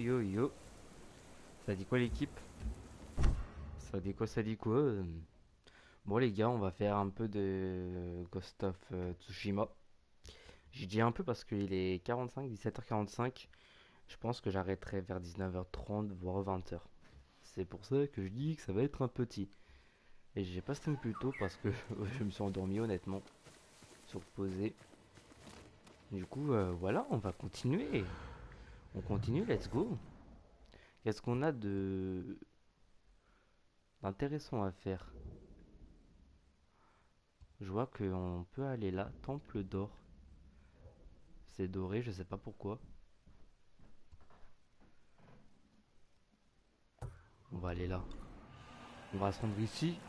Yo yo, ça dit quoi l'équipe? Ça dit quoi, ça dit quoi? Bon les gars, on va faire un peu de Ghost of Tsushima. J'ai dit un peu parce qu'il est 45, 17h45. Je pense que j'arrêterai vers 19h30, voire 20h. C'est pour ça que je dis que ça va être un petit. Et j'ai pas stream plus tôt parce que je me suis endormi honnêtement. Sur posé. Du coup, voilà, on va continuer. On continue, let's go. Qu'est-ce qu'on a de d'intéressant à faire? Je vois qu'on peut aller là, Temple d'or. C'est doré, je sais pas pourquoi. On va aller là. On va se rendre ici.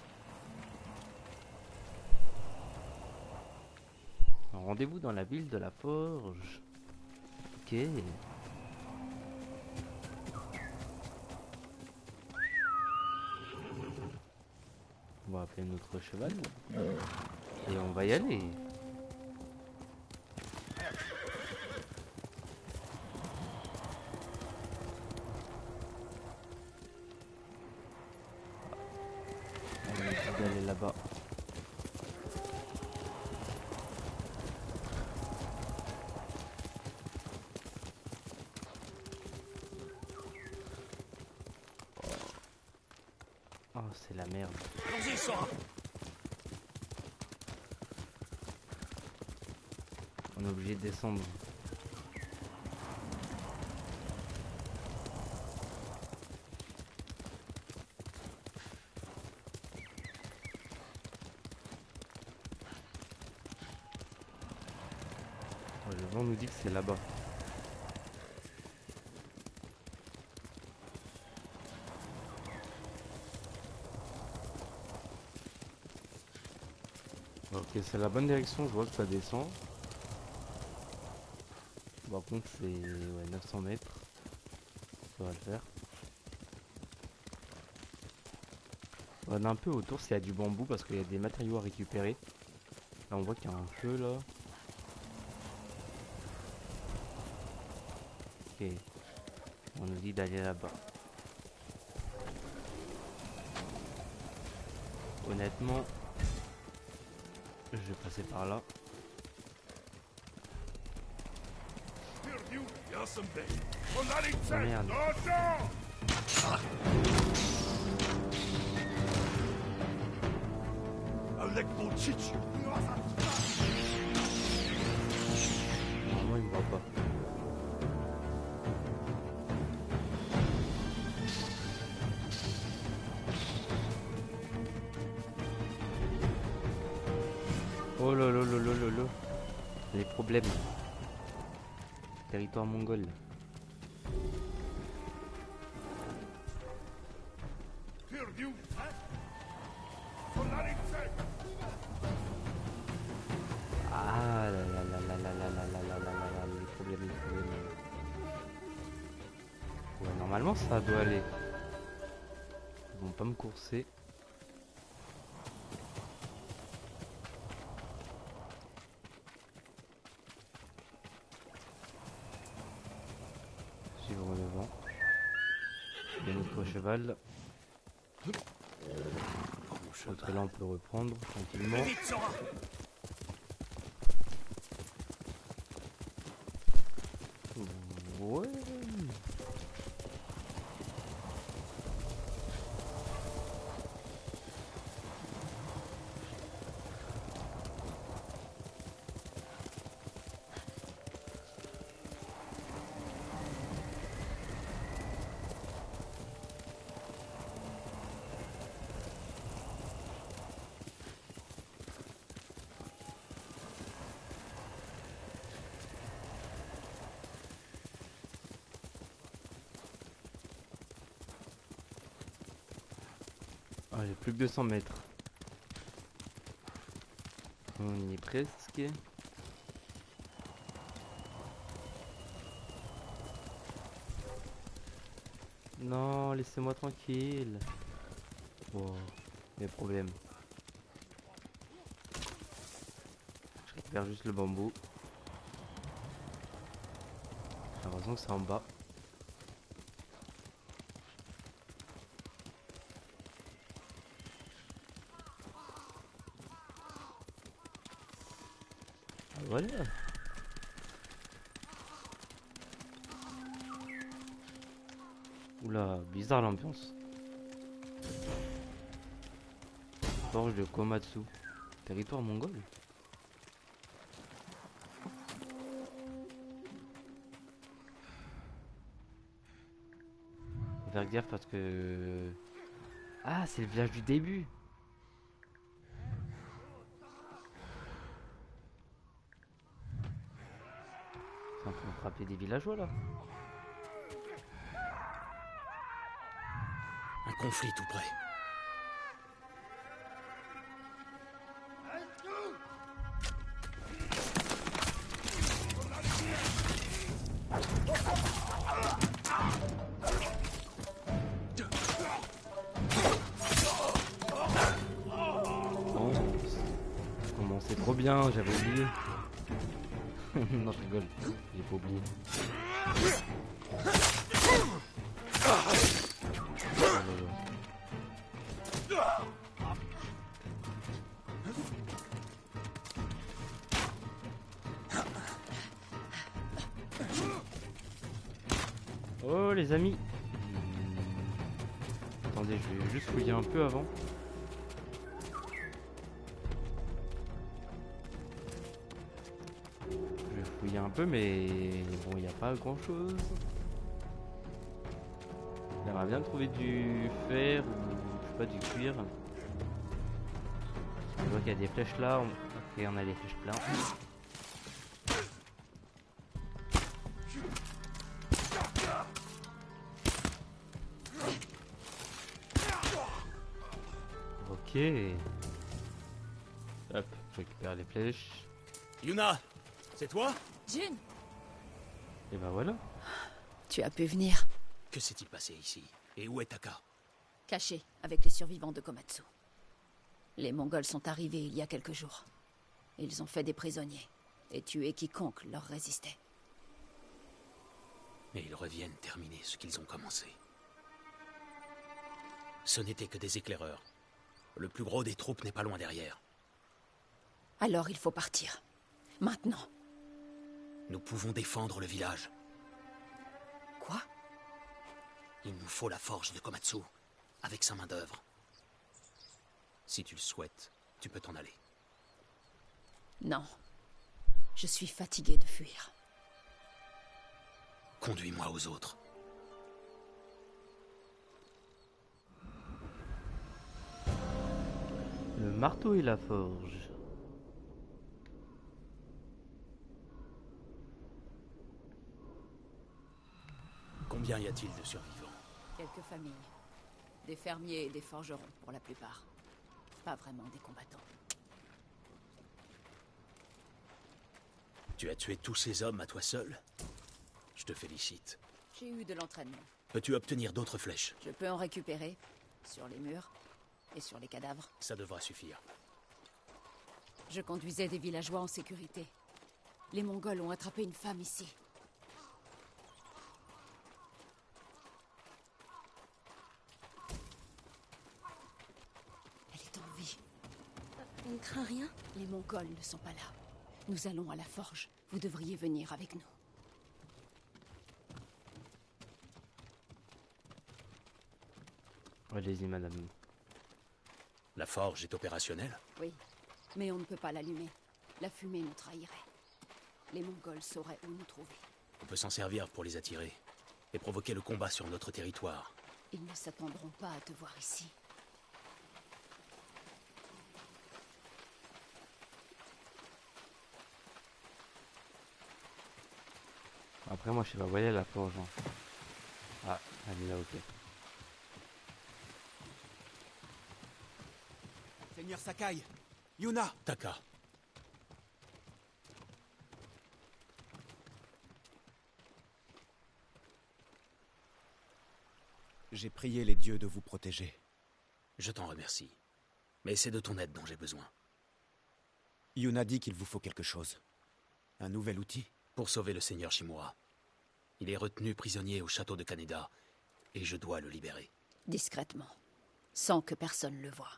Un rendez-vous dans la ville de la Forge. Ok. On va appeler notre cheval. Et on va y aller. On va essayer d'aller là-bas. Oh, c'est la merde. On est obligé de descendre. Oh, le vent nous dit que c'est là-bas. Ok, c'est la bonne direction, je vois que ça descend. Par contre, c'est ouais, 900 mètres. Ça va le faire. On regarde un peu autour s'il y a du bambou parce qu'il y a des matériaux à récupérer. Là, on voit qu'il y a un feu là. Ok, on nous dit d'aller là-bas. Honnêtement, je vais passer par là. Oh merde. Normalement, il me voit pas. Oh là là là là là là. Les problèmes. Territoire mongol. Ah là là là là là là là là là là là là, les problèmes, les problèmes. Ouais, normalement, ça doit aller. Ils vont pas me courser. Suivre le vent. Il y a notre cheval. L'autre là, on peut reprendre tranquillement. Ouais. Ah, j'ai plus que 200 mètres. On y est presque. Non, laissez-moi tranquille. Wow, mes problèmes. Je récupère juste le bambou. J'ai l'impression que c'est en bas. Voilà. Oula, bizarre l'ambiance. Forge de Komatsu. Territoire mongol. Faut faire gaffe parce que... Ah, c'est le village du début. C'est en train de frapper des villageois là. Un conflit tout près. Oh, commençait trop bien, j'avais oublié. Non, je rigole, j'ai pas oublié. Oh les amis. Attendez, je vais juste fouiller un peu avant. Je vais fouiller un peu mais bon, il n'y a pas grand chose. J'aimerais bien trouver du fer ou je sais pas, du cuir. Je vois qu'il y a des flèches là. Ok, on a les flèches pleines. Ok. Hop, je récupère les flèches. Yuna, c'est toi? Jin, Et ben voilà. tu as pu venir. Que s'est-il passé ici? Et où est Taka? Caché avec les survivants de Komatsu. Les Mongols sont arrivés il y a quelques jours. Ils ont fait des prisonniers et tué quiconque leur résistait. Mais ils reviennent terminer ce qu'ils ont commencé. Ce n'étaient que des éclaireurs. Le plus gros des troupes n'est pas loin derrière. Alors il faut partir. Maintenant. Nous pouvons défendre le village. Quoi? Il nous faut la forge de Komatsu, avec sa main-d'œuvre. Si tu le souhaites, tu peux t'en aller. Non. Je suis fatiguée de fuir. Conduis-moi aux autres. Le marteau et la forge. Combien y a-t-il de survivants? Quelques familles. Des fermiers et des forgerons pour la plupart. Pas vraiment des combattants. Tu as tué tous ces hommes à toi seul? Je te félicite. J'ai eu de l'entraînement. Peux-tu obtenir d'autres flèches? Je peux en récupérer. Sur les murs et sur les cadavres. Ça devra suffire. Je conduisais des villageois en sécurité. Les Mongols ont attrapé une femme ici. Elle est en vie. On ne craint rien? Les Mongols ne sont pas là. Nous allons à la forge. Vous devriez venir avec nous. Allez-y, madame. La forge est opérationnelle? Oui, mais on ne peut pas l'allumer. La fumée nous trahirait. Les Mongols sauraient où nous trouver. On peut s'en servir pour les attirer et provoquer le combat sur notre territoire. Ils ne s'attendront pas à te voir ici. Après, moi, je sais pas, voyez la forge. Hein. Ah, elle est là, ok. Seigneur Sakai, Yuna, Taka, j'ai prié les dieux de vous protéger. je t'en remercie. Mais c'est de ton aide dont j'ai besoin. Yuna dit qu'il vous faut quelque chose. Un nouvel outil? Pour sauver le seigneur Shimura. Il est retenu prisonnier au château de Kaneda, et je dois le libérer. Discrètement. Sans que personne le voie.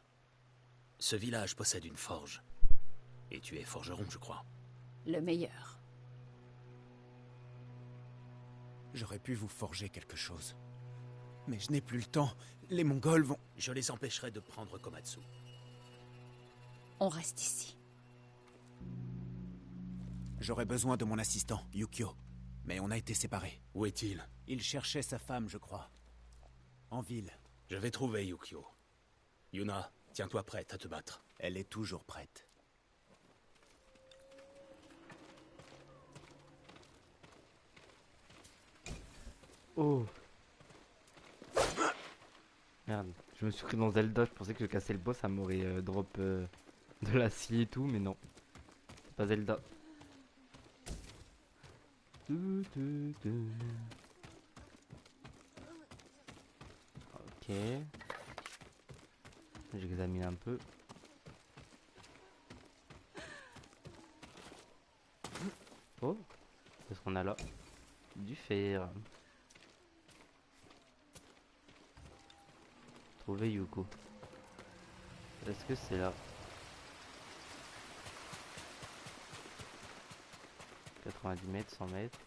Ce village possède une forge. Et tu es forgeron, je crois. Le meilleur. J'aurais pu vous forger quelque chose. Mais je n'ai plus le temps. Les Mongols vont... Je les empêcherai de prendre Komatsu. On reste ici. J'aurais besoin de mon assistant, Yukio. Mais on a été séparés. Où est-il? Il cherchait sa femme, je crois. En ville. Je vais trouver Yukio. Yuna, tiens-toi prête à te battre. Elle est toujours prête. Oh. Merde, je me suis pris dans Zelda, je pensais que je cassais le boss, ça m'aurait drop de l'acier et tout, mais non. C'est pas Zelda. Ok. J'examine un peu. Oh, qu'est-ce qu'on a là? Du fer. Trouver Yuko. Est-ce que c'est là? 90 mètres, 100 mètres.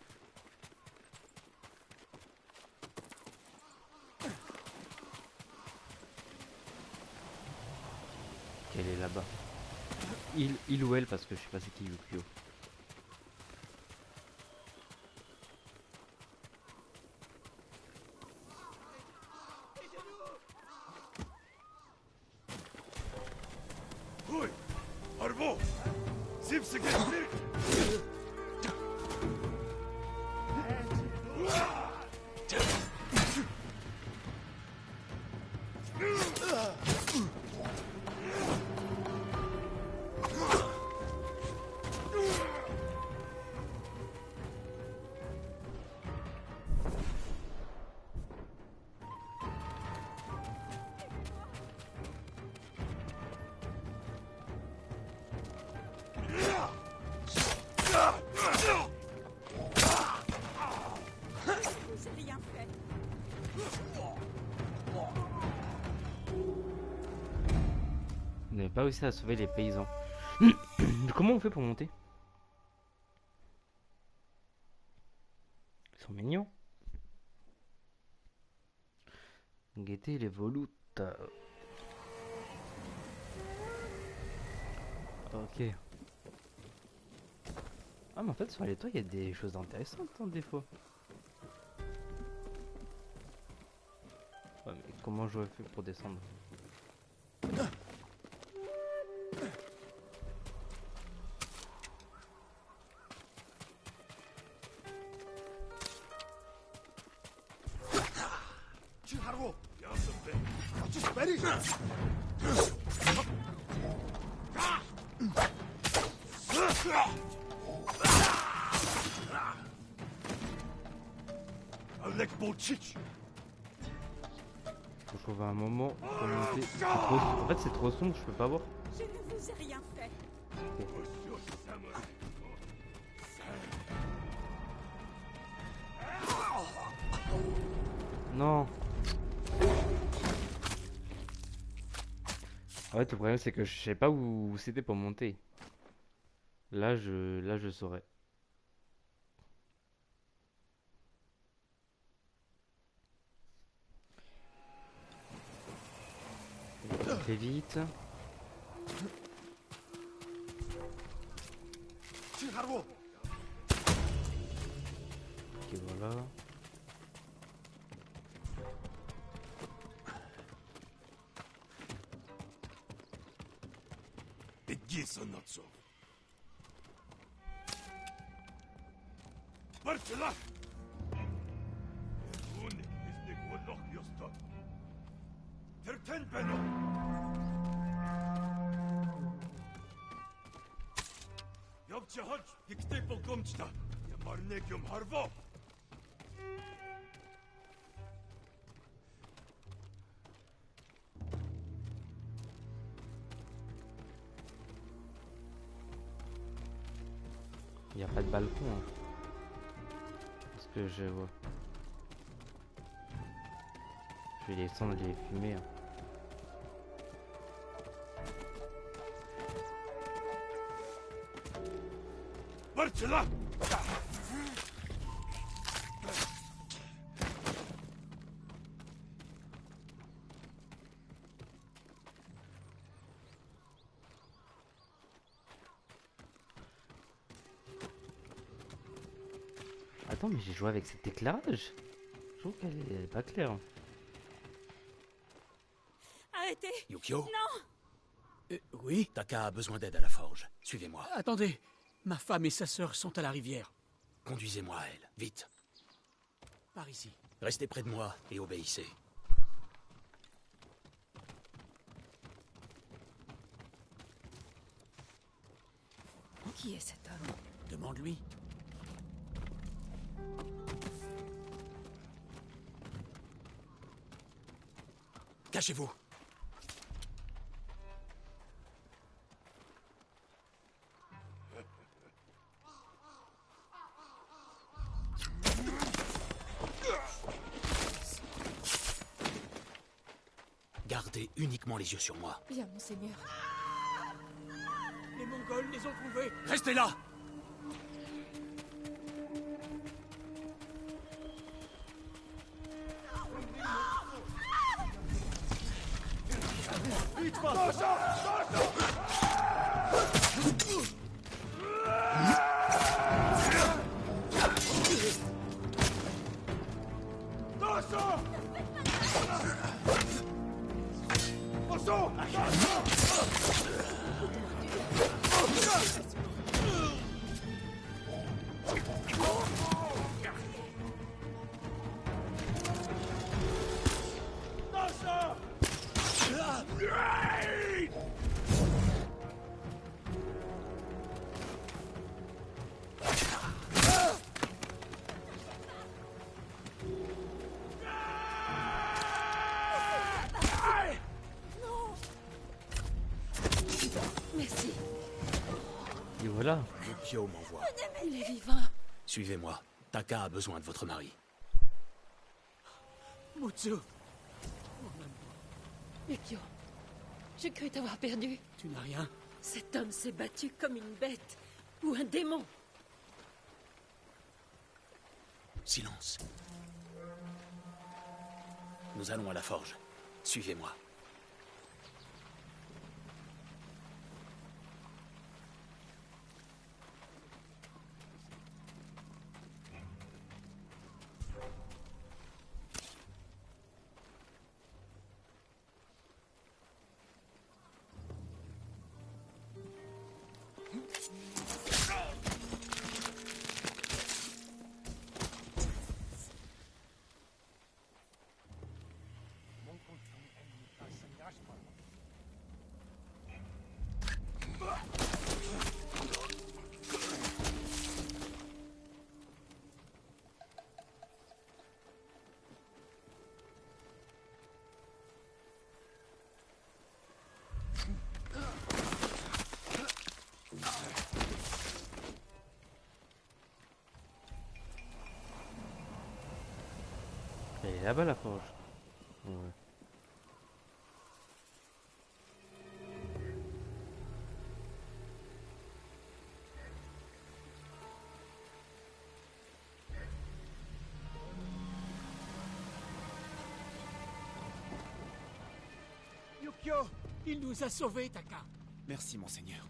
Elle est là-bas. Il ou elle, parce que je sais pas c'est qui Yukio. On n'avait pas réussi à sauver les paysans. Comment on fait pour monter? Ils sont mignons. Guetter les volutes. Ok. Ah mais en fait sur les toits il y a des choses intéressantes hein, des fois. Ouais mais comment j'aurais fait pour descendre? Faut trouver un moment pour monter. En fait c'est trop sombre, je peux pas voir. Je ne vous ai rien fait. Non. En fait le problème c'est que je sais pas où c'était pour monter. Là je saurais. Fais vite. Ok voilà. Il n'y a pas de balcon. Hein. Parce que je vois. Je vais descendre les fumer. Hein. Attends, mais j'ai joué avec cet éclairage. Je trouve qu'elle est pas claire. Arrêtez! Yukio? Non! Oui? Taka a besoin d'aide à la forge. Suivez-moi. Attendez, ma femme et sa sœur sont à la rivière. Conduisez-moi à elle. Vite. Par ici. Restez près de moi et obéissez. Qui est cet homme? Demande-lui. Cachez-vous. Gardez uniquement les yeux sur moi. Bien, monseigneur. Les Mongols les ont trouvés. Restez là! Merci. Et voilà. Yukio m'envoie. Il est vivant. Suivez-moi. Taka a besoin de votre mari. Mutsu, Yukio, j'ai cru t'avoir perdu. tu n'as rien? Cet homme s'est battu comme une bête. Ou un démon. Silence. Nous allons à la forge. Suivez-moi. Elle est là-bas la forge. Ouais. Yukio, il nous a sauvés, Taka. Merci, monseigneur.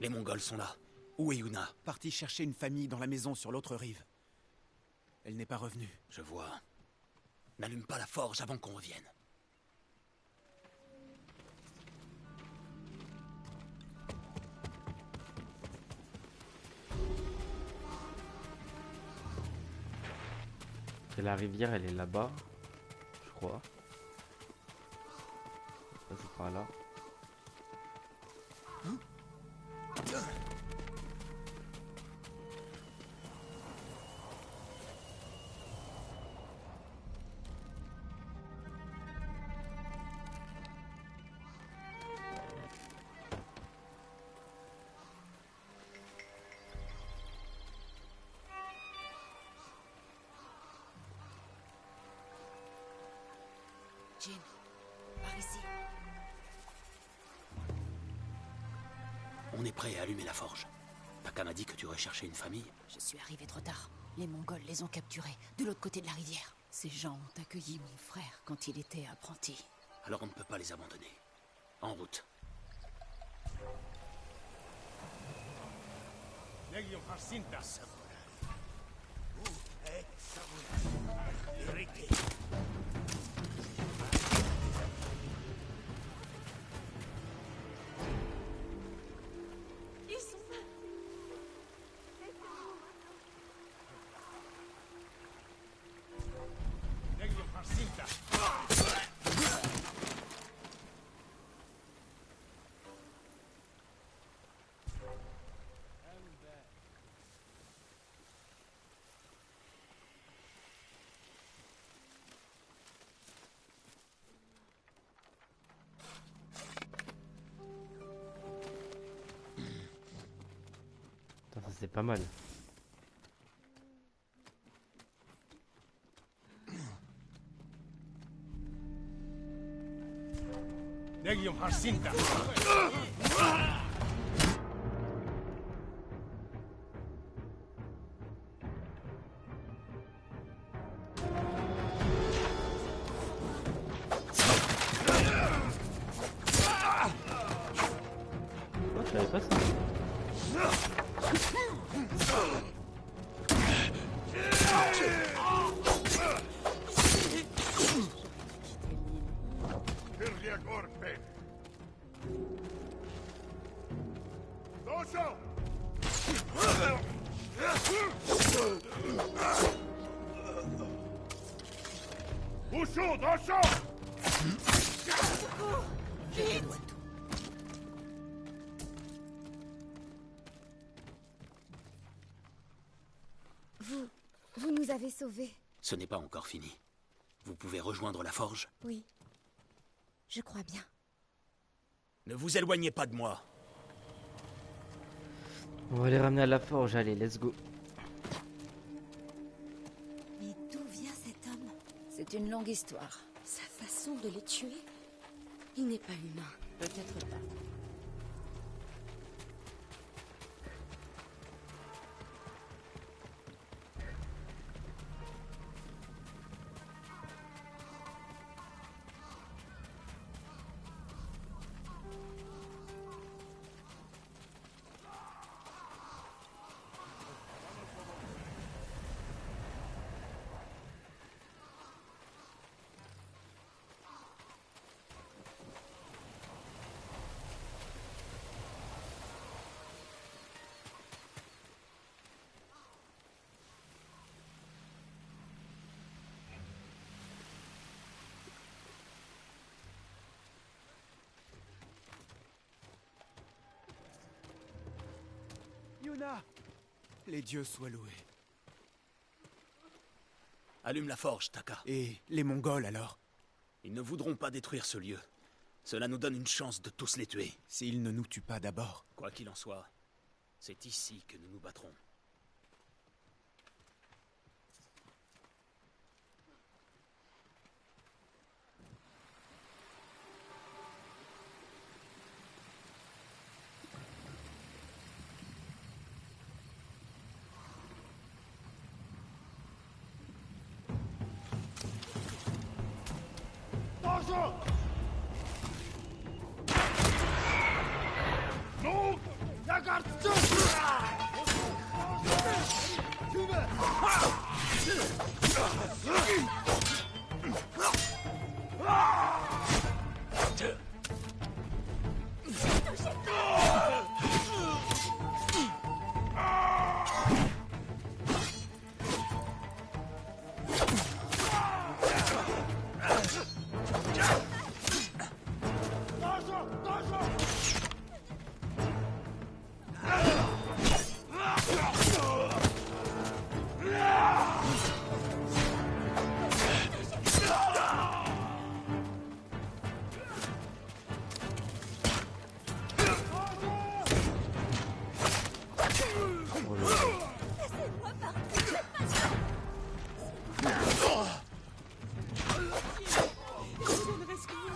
Les Mongols sont là. Où est Yuna? Parti chercher une famille dans la maison sur l'autre rive. Elle n'est pas revenue. Je vois. N'allume pas la forge avant qu'on revienne. Et la rivière, elle est là-bas, je crois. Ça, c'est par là. Jin, par ici. On est prêt à allumer la forge. Taka m'a dit que tu recherchais une famille. Je suis arrivé trop tard. Les Mongols les ont capturés, de l'autre côté de la rivière. Ces gens ont accueilli mon frère quand il était apprenti. Alors on ne peut pas les abandonner. En route. Ils sont là. Putain, ça c'est pas mal. Oh, je savais pas ça. Vous nous avez sauvés. Ce n'est pas encore fini. Vous pouvez rejoindre la forge? Oui. Je crois bien. Ne vous éloignez pas de moi. On va les ramener à la forge, allez, let's go. Mais d'où vient cet homme? C'est une longue histoire. Sa façon de les tuer? Il n'est pas humain. Peut-être pas. Yuna! Les dieux soient loués. Allume la forge, Taka. Et les Mongols alors? Ils ne voudront pas détruire ce lieu. Cela nous donne une chance de tous les tuer. S'ils ne nous tuent pas d'abord. Quoi qu'il en soit, c'est ici que nous nous battrons.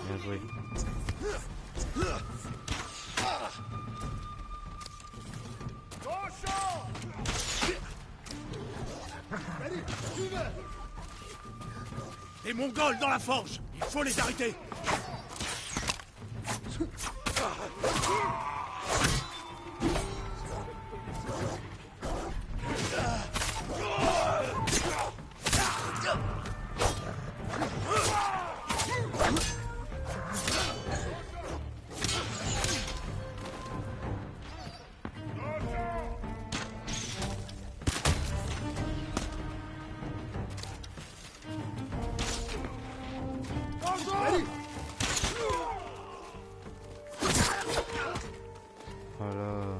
Bien joué. Des Mongols dans la forge! Il faut les arrêter! Voilà.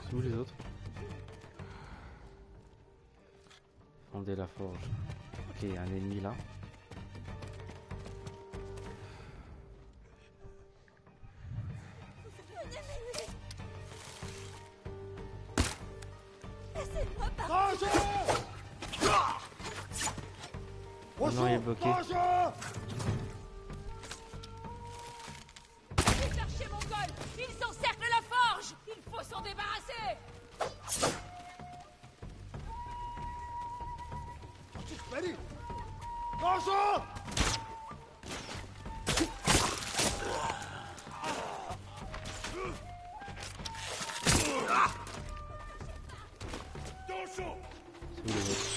C'est où les autres? Fonder la forge. Ok, un ennemi là. Oh non, il est bloqué. Les archers mongols! Ils encerclent la forge! Il faut s'en débarrasser! C'est où les autres?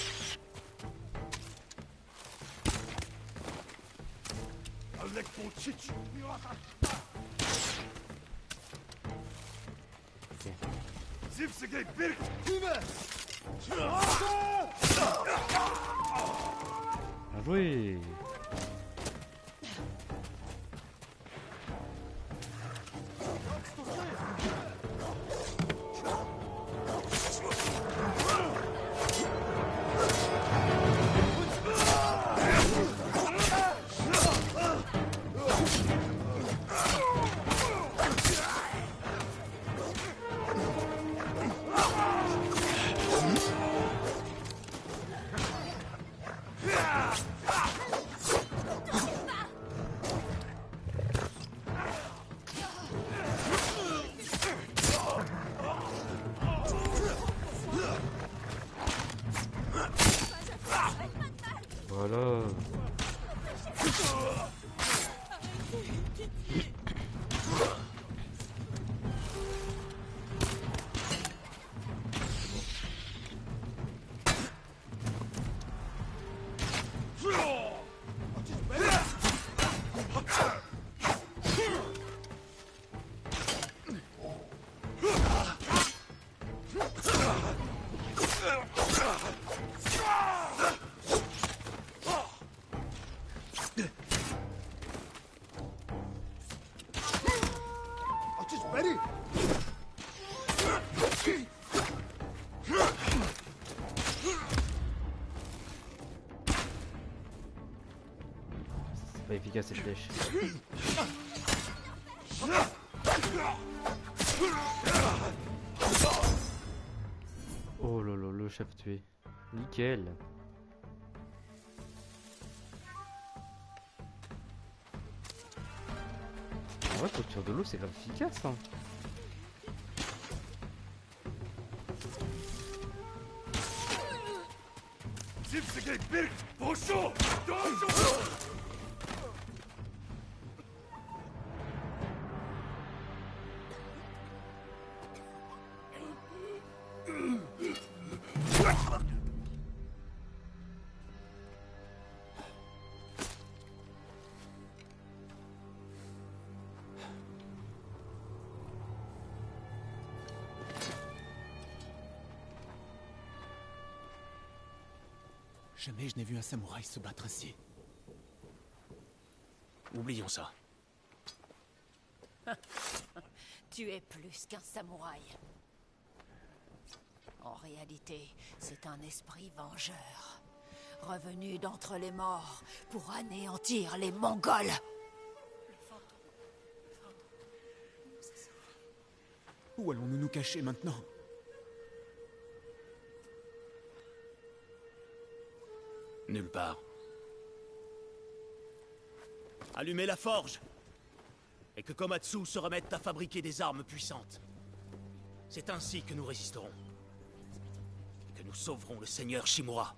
Bien joué. Voilà. C'est pas efficace cette flèche. Oh lolo, le chef tué. Nickel. En vrai, clôture de l'eau, c'est grave efficace. Hein. Jamais je n'ai vu un samouraï se battre ainsi. Oublions ça. Tu es plus qu'un samouraï. En réalité, c'est un esprit vengeur, revenu d'entre les morts pour anéantir les Mongols. Où allons-nous nous cacher maintenant? Nulle part. Allumez la forge! Et que Komatsu se remette à fabriquer des armes puissantes. C'est ainsi que nous résisterons. Et que nous sauverons le seigneur Shimura.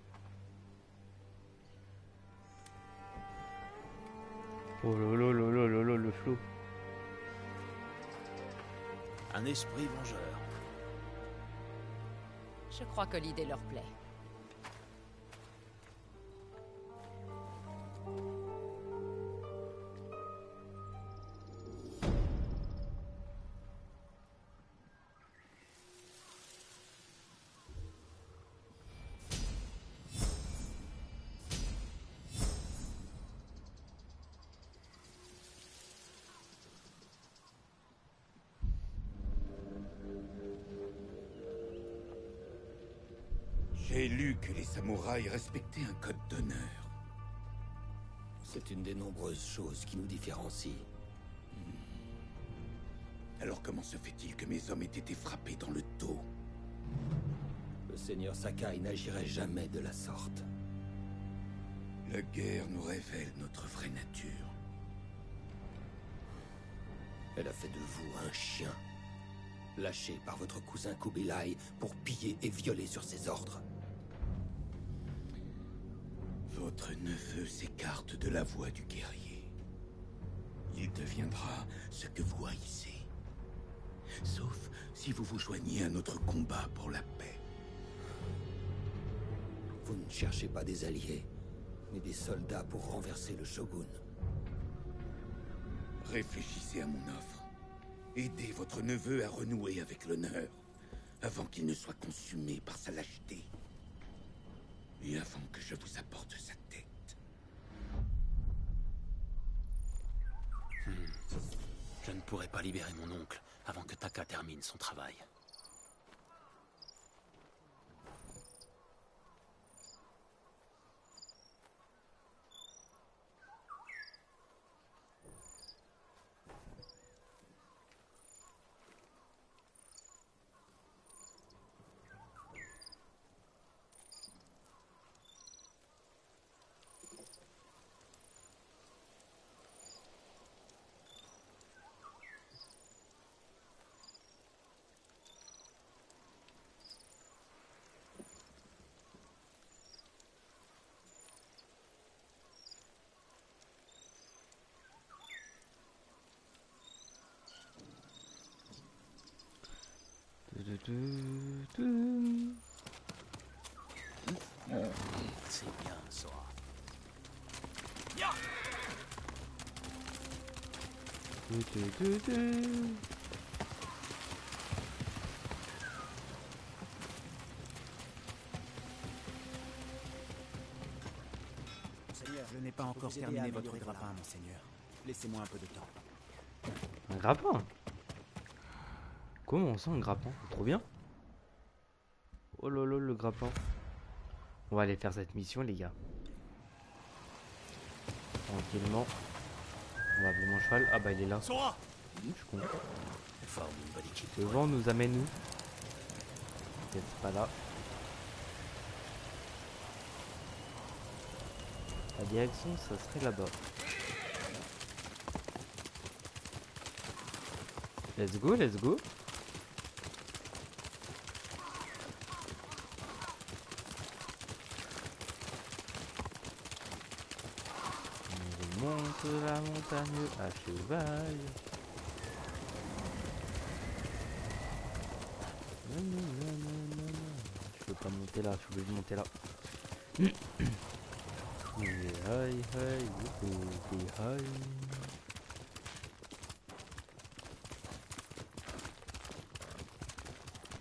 Oh lolo, le flow. Un esprit vengeur. Je crois que l'idée leur plaît. J'ai lu que les samouraïs respectaient un code d'honneur. C'est une des nombreuses choses qui nous différencient. Alors comment se fait-il que mes hommes aient été frappés dans le dos? Le seigneur Sakai n'agirait jamais de la sorte. La guerre nous révèle notre vraie nature. Elle a fait de vous un chien, lâché par votre cousin Kubilai pour piller et violer sur ses ordres. Votre neveu s'écarte de la voie du guerrier. Il deviendra ce que vous haïssez. Sauf si vous vous joignez à notre combat pour la paix. Vous ne cherchez pas des alliés, mais des soldats pour renverser le shogun. Réfléchissez à mon offre. Aidez votre neveu à renouer avec l'honneur, avant qu'il ne soit consumé par sa lâcheté. Et avant que je vous apporte sa tête. Je ne pourrai pas libérer mon oncle avant que Taka termine son travail. C'est bien, Sora. Seigneur, je n'ai pas encore terminé votre grappin, mon seigneur. Laissez-moi un peu de temps. Un grappin? Comment on sent un grappin? Trop bien. Oh lolo, le grappin. On va aller faire cette mission, les gars. Tranquillement. On va appeler mon cheval. Ah bah il est là. Sora! Je suis con. On forme une bonne équipe. Le vent nous amène où? Peut-être pas là. La direction, ça serait là-bas. Let's go, let's go. On remonte la montagne à cheval. Je peux pas monter là, je suis obligé de monter là.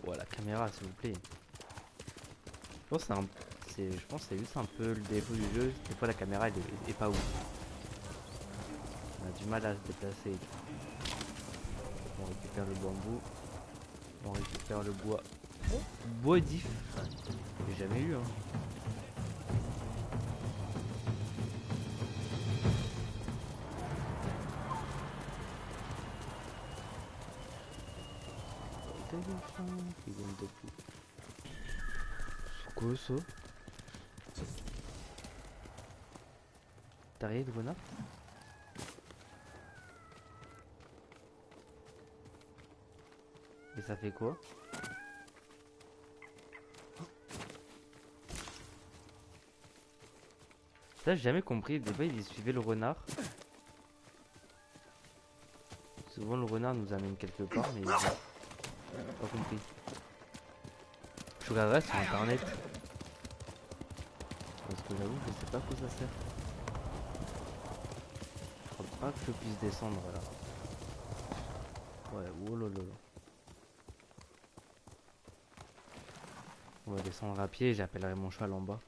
Oh la caméra s'il vous plaît. Je pense que c'est, je pense que c'est juste un peu le défaut du jeu. Des fois la caméra elle est pas ouf. On a du mal à se déplacer. On récupère le bambou. On récupère le bois. Bois diff. J'ai jamais eu hein. Qui viennent depuis. C'est quoi ça? T'as rien de renard? Et ça fait quoi? Ça j'ai jamais compris, des fois ils suivaient le renard. Souvent le renard nous amène quelque part mais j'ai pas compris. Je regarderai sur internet. Parce que j'avoue je sais pas à quoi ça sert. Je crois pas que je puisse descendre là. Ouais, oh là là. On va descendre à pied et j'appellerai mon cheval en bas.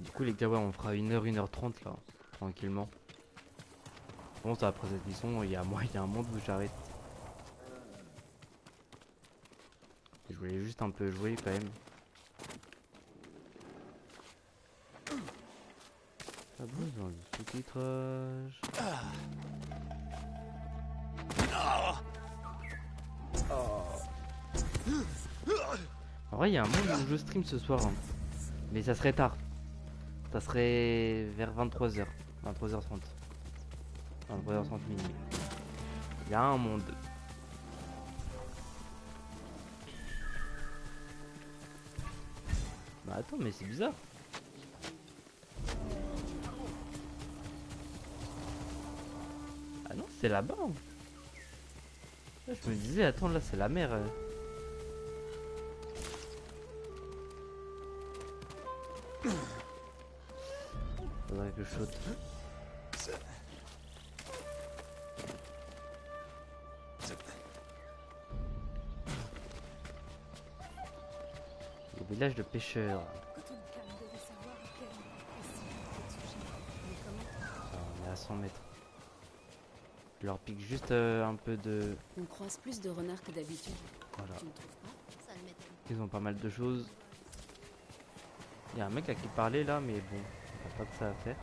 Du coup les gars ouais on fera 1h, 1h30 là, tranquillement. Je pense après cette mission il y a un monde où j'arrête. Je voulais juste un peu jouer quand même. Pas besoin de sous-titrage. En vrai il y a un monde où je stream ce soir hein. Mais ça serait tard. Ça serait vers 23h. 23h30. 23h30 minuit. Il y a un monde. Bah attends mais c'est bizarre. Ah non c'est là-bas. Là, je me disais attends là c'est la mer. Faudrait que je saute. Le village de pêcheurs. On est à 100 mètres. Je leur pique juste un peu de... On croise plus de renards que d'habitude. Voilà. Tu ne trouves pas? Ça ne m'étonne. Ils ont pas mal de choses. Il y a un mec à qui parler là, mais bon, on n'a pas que ça à faire.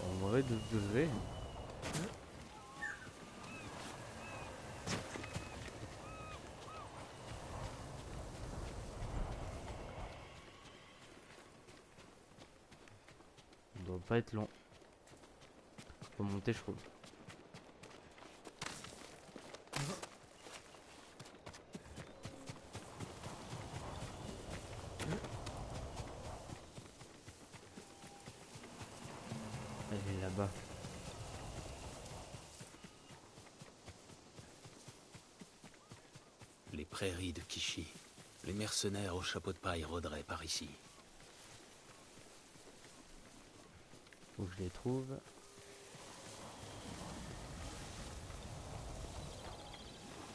En vrai de vrai. On doit pas être long. Faut monter je trouve. Elle est là-bas. Les prairies de Kishi. Les mercenaires au chapeau de paille rôderaient par ici. Faut que je les trouve.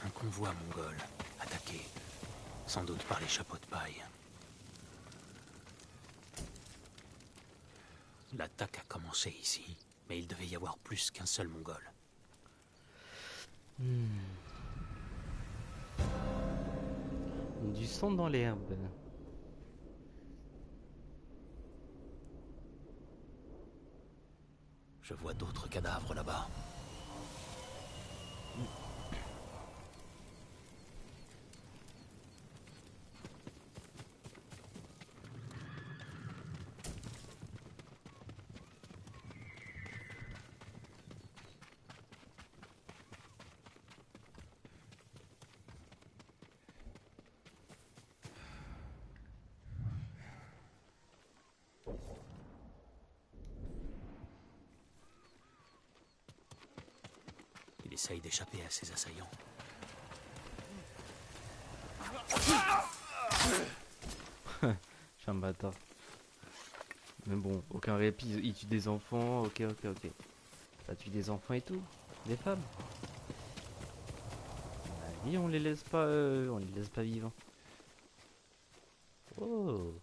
Un convoi mongol, attaqué. Sans doute par les chapeaux de paille. L'attaque a commencé ici, mais il devait y avoir plus qu'un seul mongol. Du sang dans l'herbe. Je vois d'autres cadavres là-bas. Il essaye d'échapper à ses assaillants. Je suis un bâtard. Mais bon, aucun répit, il tue des enfants, ok. Ça tue des enfants et tout, des femmes. Vas-y, on les laisse pas vivants. Oh.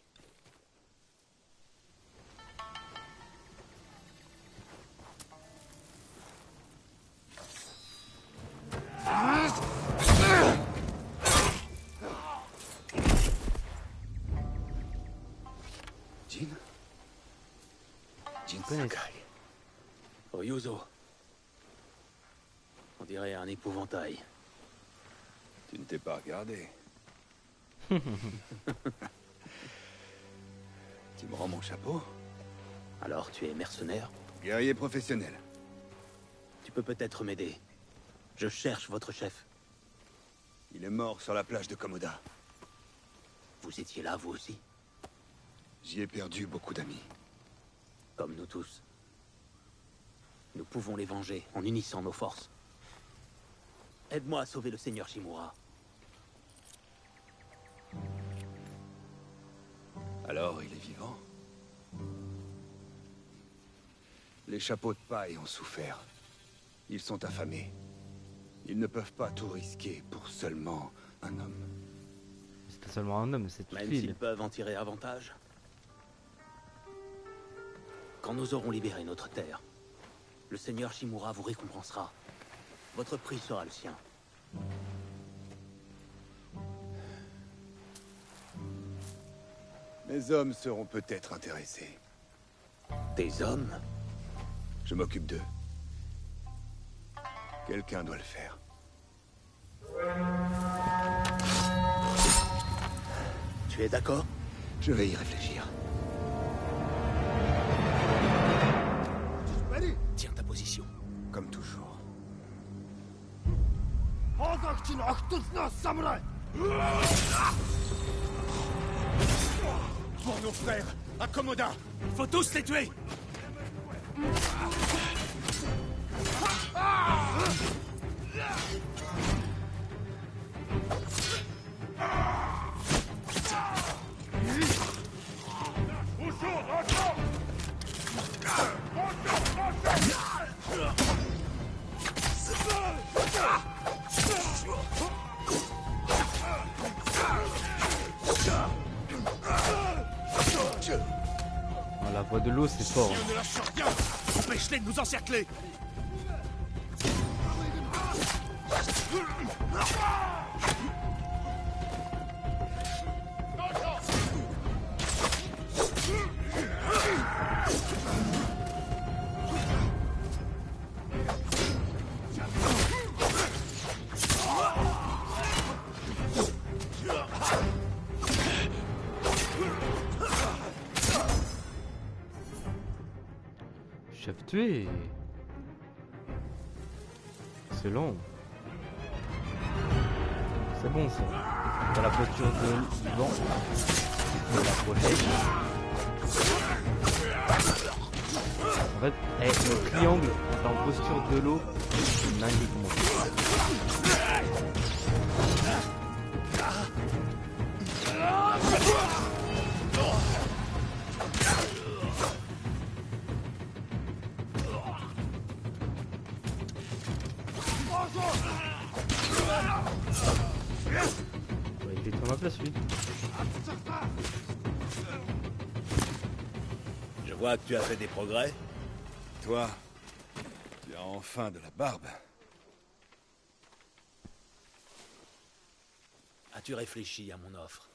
Jin connais. Sakai. Ryuzo. On dirait un épouvantail. Tu ne t'es pas regardé. Tu me rends mon chapeau? Alors tu es mercenaire? Guerrier professionnel. Tu peux peut-être m'aider. Je cherche votre chef. Il est mort sur la plage de Komoda. Vous étiez là, vous aussi? J'y ai perdu beaucoup d'amis. Comme nous tous. Nous pouvons les venger en unissant nos forces. Aide-moi à sauver le seigneur Shimura. Alors, il est vivant? Les chapeaux de paille ont souffert. Ils sont affamés. Ils ne peuvent pas tout risquer pour seulement un homme. C'est pas seulement un homme, c'est toute Même l'île. s'ils peuvent en tirer avantage. Quand nous aurons libéré notre terre, le seigneur Shimura vous récompensera. Votre prix sera le sien. Mes hommes seront peut-être intéressés. Des hommes? Je m'occupe d'eux. Quelqu'un doit le faire. Tu es d'accord? Je vais y réfléchir. Tiens ta position. Comme toujours. Pour nos frères, à Komoda, il faut tous les tuer! Oh, la voix de l'eau, c'est fort. Ne lâche rien! Empêche-les de nous encercler! Chef tué. Excellent. C'est bon ça. Dans la posture du vent. De la prochaine. En fait, le triangle quand t'es en posture de l'eau, c'est une dinguerie pour moi. Ouais, il est à ma place lui. Je vois que tu as fait des progrès. Toi, tu as enfin de la barbe. As-tu réfléchi à mon offre?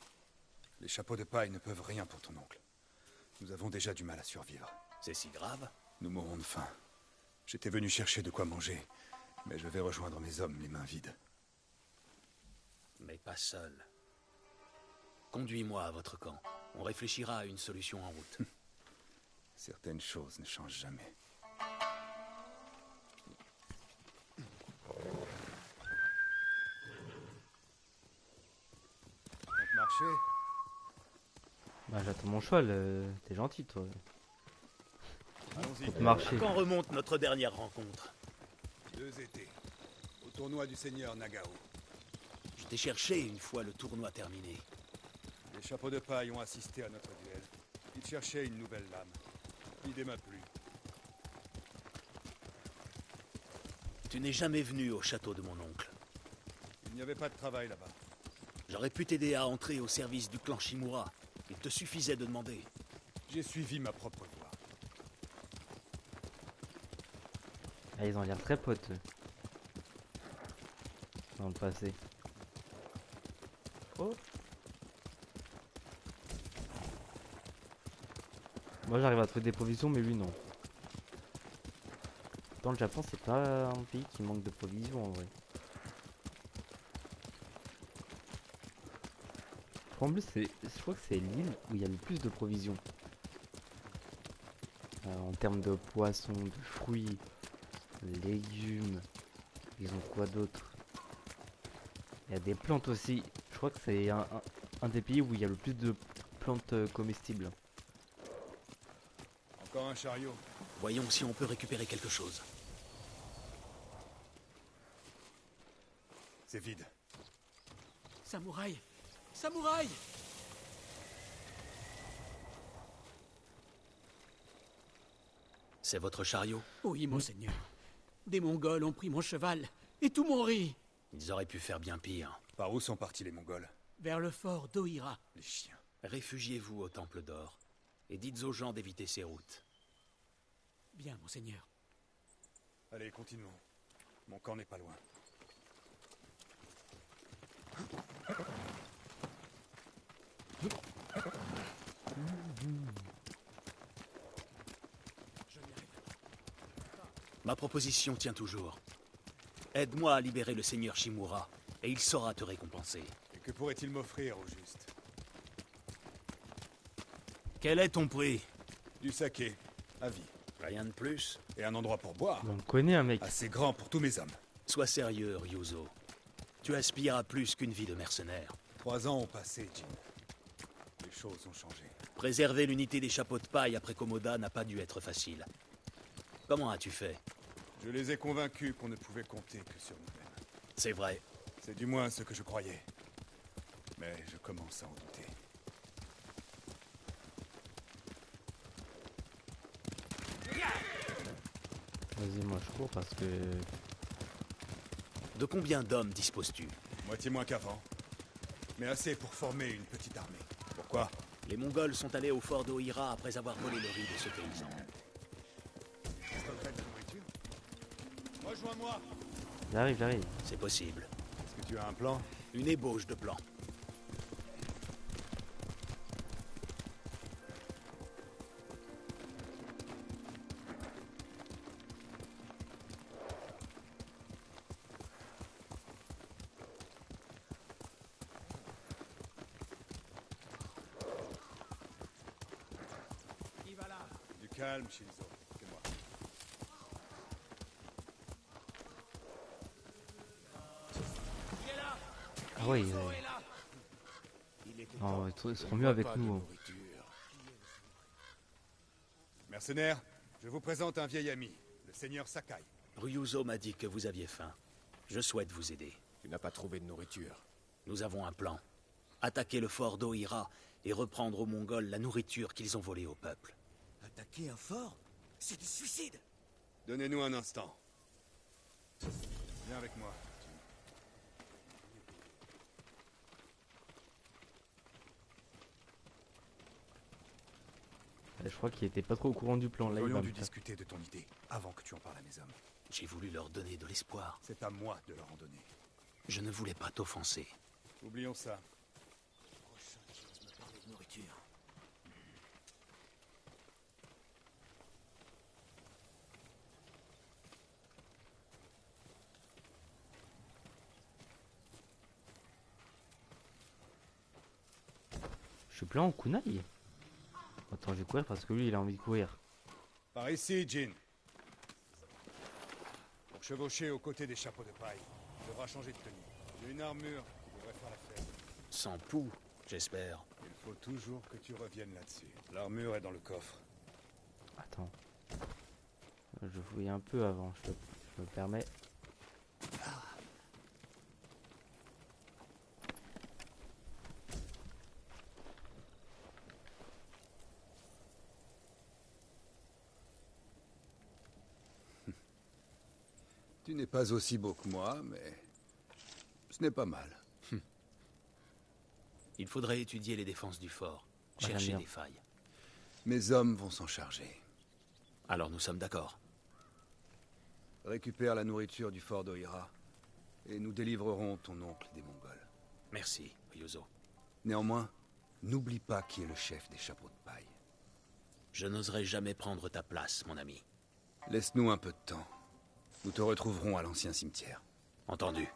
Les chapeaux de paille ne peuvent rien pour ton oncle. Nous avons déjà du mal à survivre. C'est si grave? Nous mourrons de faim. J'étais venu chercher de quoi manger, mais je vais rejoindre mes hommes les mains vides. Mais pas seul. Conduis-moi à votre camp. On réfléchira à une solution en route. Certaines choses ne changent jamais. Compte marcher? Bah j'attends mon cheval, t'es gentil toi. Allons-y. Faut marcher. Quand remonte notre dernière rencontre? 2 étés. tournoi du seigneur Nagao. Je t'ai cherché une fois le tournoi terminé. Les chapeaux de paille ont assisté à notre duel. Ils cherchaient une nouvelle lame. L'idée m'a plu. Tu n'es jamais venu au château de mon oncle. Il n'y avait pas de travail là-bas. J'aurais pu t'aider à entrer au service du clan Shimura. Il te suffisait de demander. J'ai suivi ma propre voie. Ah, ils ont l'air très potes eux. Dans le passé. Oh. Moi j'arrive à trouver des provisions mais lui non. Dans le Japon c'est pas un pays qui manque de provisions en vrai. En plus je crois que c'est l'île où il y a le plus de provisions. En termes de poissons, de fruits, de légumes. Ils ont quoi d'autre? Il y a des plantes aussi. Je crois que c'est un des pays où il y a le plus de plantes comestibles. Encore un chariot. Voyons si on peut récupérer quelque chose. C'est vide. Samouraï! Samouraï! C'est votre chariot? Oui, monseigneur. Des Mongols ont pris mon cheval et tout mon riz. Ils auraient pu faire bien pire. Par où sont partis les Mongols? Vers le fort d'Ohira. Les chiens. Réfugiez-vous au Temple d'Or et dites aux gens d'éviter ces routes. Bien, monseigneur. Allez, continuons. Mon camp n'est pas loin. Ma proposition tient toujours. Aide-moi à libérer le seigneur Shimura, et il saura te récompenser. Et que pourrait-il m'offrir au juste? Quel est ton prix? Du saké, à vie. Rien de plus? Et un endroit pour boire. On connaît un mec. Assez grand pour tous mes hommes. Sois sérieux, Ryuzo. Tu aspires à plus qu'une vie de mercenaire. 3 ans ont passé, Jin. Les choses ont changé. Préserver l'unité des chapeaux de paille après Komoda n'a pas dû être facile. Comment as-tu fait? Je les ai convaincus qu'on ne pouvait compter que sur nous-mêmes. C'est vrai. C'est du moins ce que je croyais. Mais je commence à en douter. Vas-y, moi je cours parce que... De combien d'hommes disposes-tu? Moitié moins qu'avant. Mais assez pour former une petite armée. Pourquoi? Les Mongols sont allés au fort d'Ohira après avoir volé le riz de ce paysan. Rejoins-moi. J'arrive. C'est possible. Est-ce que tu as un plan? Une ébauche de plan. Du calme, Shinzo. C'est moi. Ah ouais, non, ils seront mieux avec nous. Mercenaires, je vous présente un vieil ami, le seigneur Sakai. Ryuzo m'a dit que vous aviez faim. Je souhaite vous aider. Tu n'as pas trouvé de nourriture. Nous avons un plan. Attaquer le fort d'Ohira et reprendre aux Mongols la nourriture qu'ils ont volée au peuple. Attaquer un fort? C'est du suicide! Donnez-nous un instant. Viens avec moi. Je crois qu'il était pas trop au courant du plan. Là, Nous il va aurions me dû faire- discuter de ton idée avant que tu en parles à mes hommes. J'ai voulu leur donner de l'espoir. C'est à moi de leur en donner. Je ne voulais pas t'offenser. Oublions ça. Prochain qui ose me parler de nourriture. Je suis plein en kunai. Attends, je vais courir parce que lui, il a envie de courir. Par ici, Jin. Pour chevaucher aux côtés des chapeaux de paille, tu devras changer de tenue. J'ai une armure qui devrait faire l'affaire. Sans poux, j'espère. Il faut toujours que tu reviennes là-dessus. L'armure est dans le coffre. Attends. Je fouille un peu avant, je me permets. n'es pas aussi beau que moi, mais ce n'est pas mal. Il faudrait étudier les défenses du fort, j'aime chercher bien. des failles. Mes hommes vont s'en charger. Alors nous sommes d'accord. Récupère la nourriture du fort d'Oira, et nous délivrerons ton oncle des Mongols. Merci, Ryuzo. Néanmoins, n'oublie pas qui est le chef des chapeaux de paille. Je n'oserai jamais prendre ta place, mon ami. Laisse-nous un peu de temps. Nous te retrouverons à l'ancien cimetière. Entendu.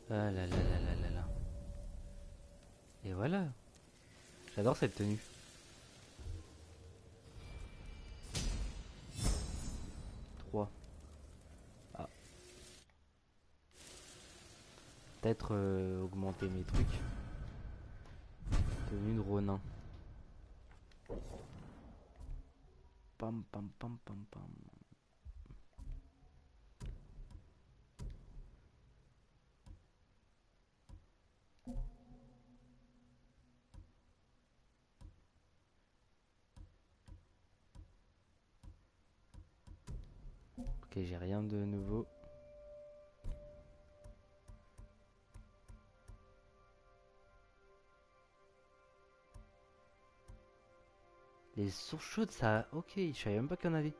Ah là là là là là là. Et voilà. J'adore cette tenue. Trois. Ah. Peut-être augmenter mes trucs. Tenue de Ronin. Pam pam pam pam pam. Ok, j'ai rien de nouveau. Les sources chaudes, ça... Ok, je savais même pas qu'il y en avait.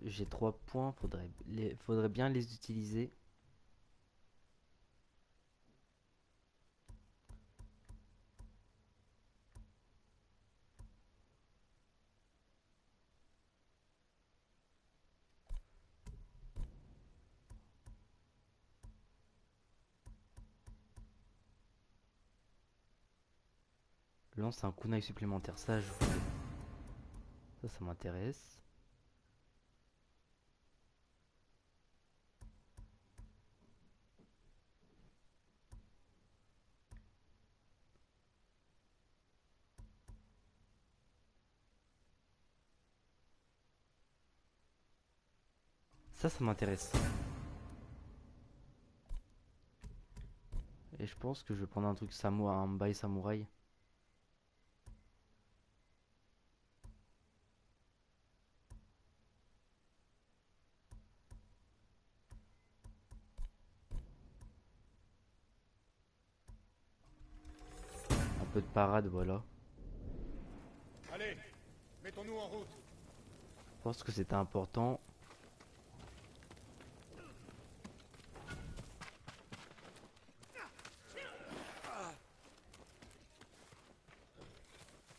J'ai 3 points, faudrait bien les utiliser. Lance un kunai supplémentaire, ça je voulais. Ça m'intéresse. Ça m'intéresse. Et je pense que je vais prendre un truc samouraï, un bail samouraï. Un peu de parade, voilà. Allez, mettons-nous en route. Je pense que c'était important.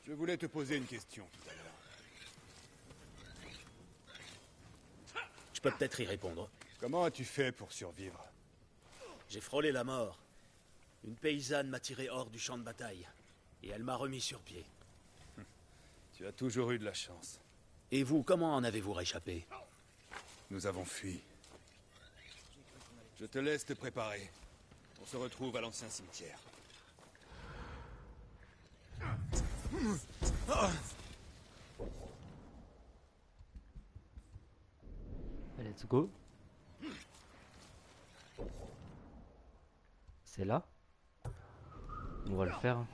Je voulais te poser une question tout à l'heure. Je peux peut-être y répondre. Comment as-tu fait pour survivre? J'ai frôlé la mort. Une paysanne m'a tiré hors du champ de bataille. Et elle m'a remis sur pied. Tu as toujours eu de la chance. Et vous, comment en avez-vous réchappé? Nous avons fui. Je te laisse te préparer. On se retrouve à l'ancien cimetière. Let's go. C'est là. On va le faire.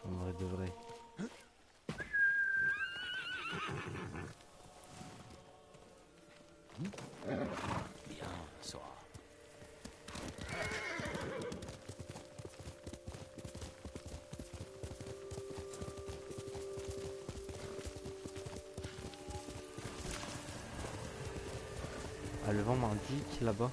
On devrait. Bien, Sora. Ah, le vent m'indique là-bas.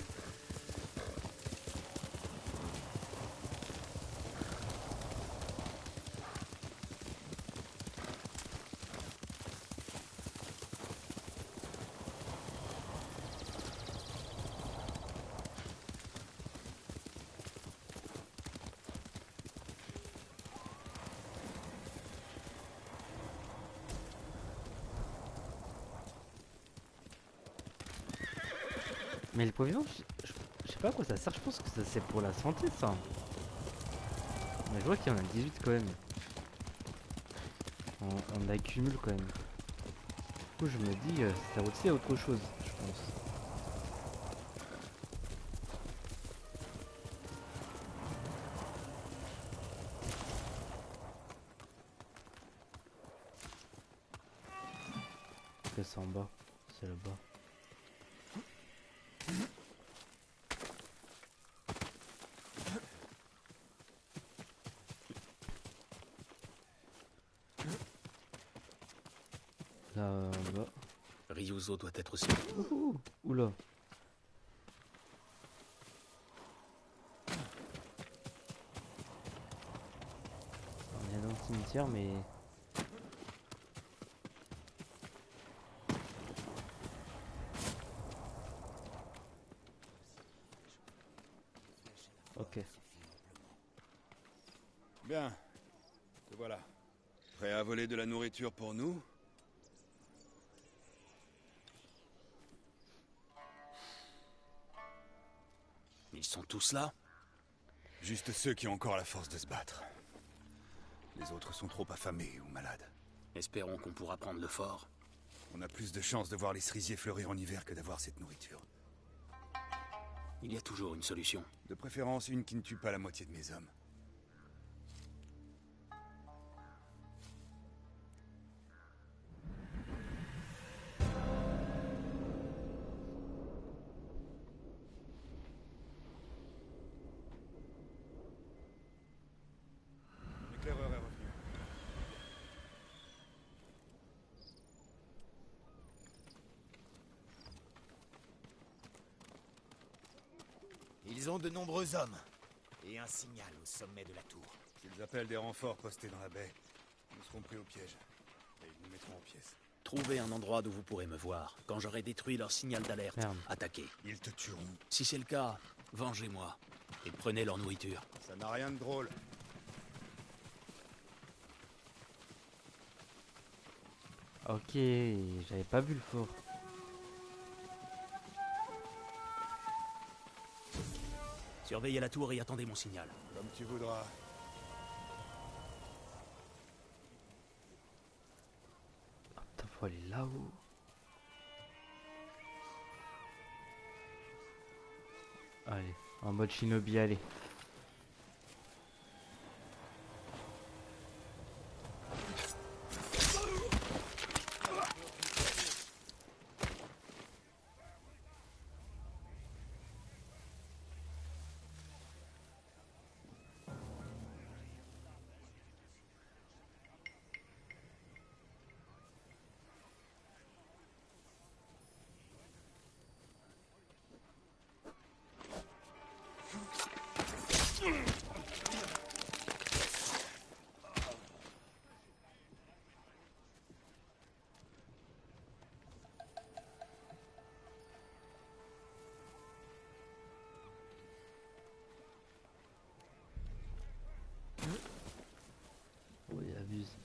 Mais le pavillon, je sais pas à quoi ça sert, je pense que ça c'est pour la santé ça. Mais je vois qu'il y en a 18 quand même. On accumule quand même. Du coup je me dis ça aussi à autre chose, je pense. C'est en bas, c'est là-bas. Là-bas. Ryuzo doit être aussi. Oula. On est dans le cimetière mais... Ok. Bien. Te voilà. Prêt à voler de la nourriture pour nous? Ils sont tous là? Juste ceux qui ont encore la force de se battre. Les autres sont trop affamés ou malades. Espérons qu'on pourra prendre le fort. On a plus de chances de voir les cerisiers fleurir en hiver que d'avoir cette nourriture. Il y a toujours une solution. De préférence une qui ne tue pas la moitié de mes hommes. L'éclaireur est revenu. Ils ont de nombreux hommes. Et un signal au sommet de la tour. S'ils appellent des renforts postés dans la baie, nous serons pris au piège. Et ils nous mettront en pièces. Trouvez un endroit d'où vous pourrez me voir. Quand j'aurai détruit leur signal d'alerte, Merde. attaquez. Ils te tueront. Si c'est le cas, vengez-moi. Et prenez leur nourriture. Ça n'a rien de drôle. Ok, j'avais pas vu le fort. Surveillez la tour et attendez mon signal. Comme tu voudras. Ah, putain, faut aller là-haut. Allez, en mode shinobi, allez. Oh, il abuse.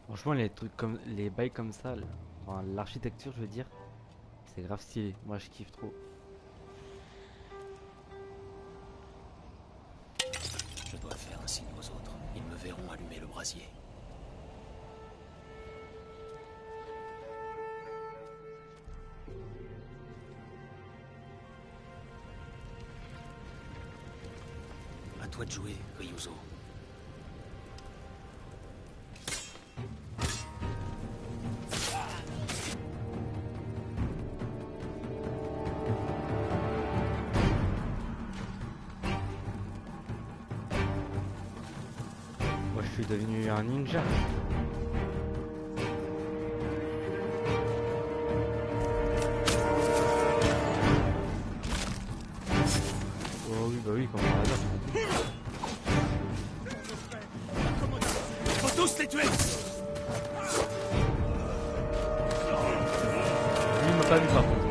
Franchement, les trucs comme les bails comme ça, enfin, l'architecture, je veux dire, c'est grave stylé. Moi, je kiffe trop. Je dois faire un signe aux autres. Ils me verront allumer le brasier. À toi de jouer, Ryuzo. Moi, je suis devenu un ninja. Oh oui, bah oui, comme par hasard. Faut tous les tuer! Lui, il m'a pas vu par contre.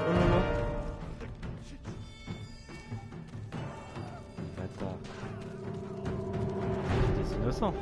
Oh non, non. Bâtard. J'étais innocent.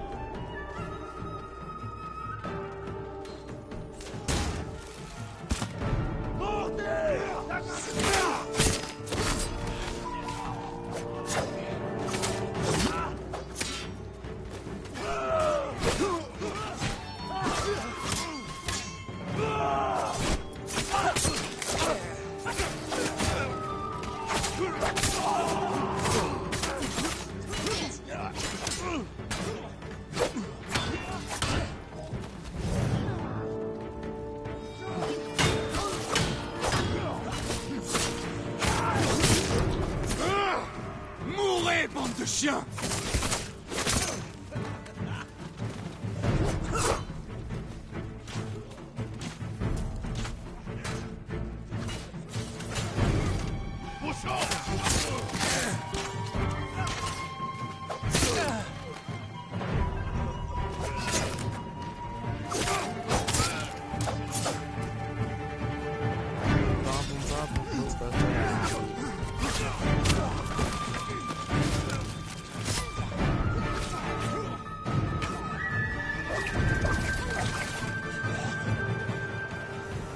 Mourez, bande de chiens!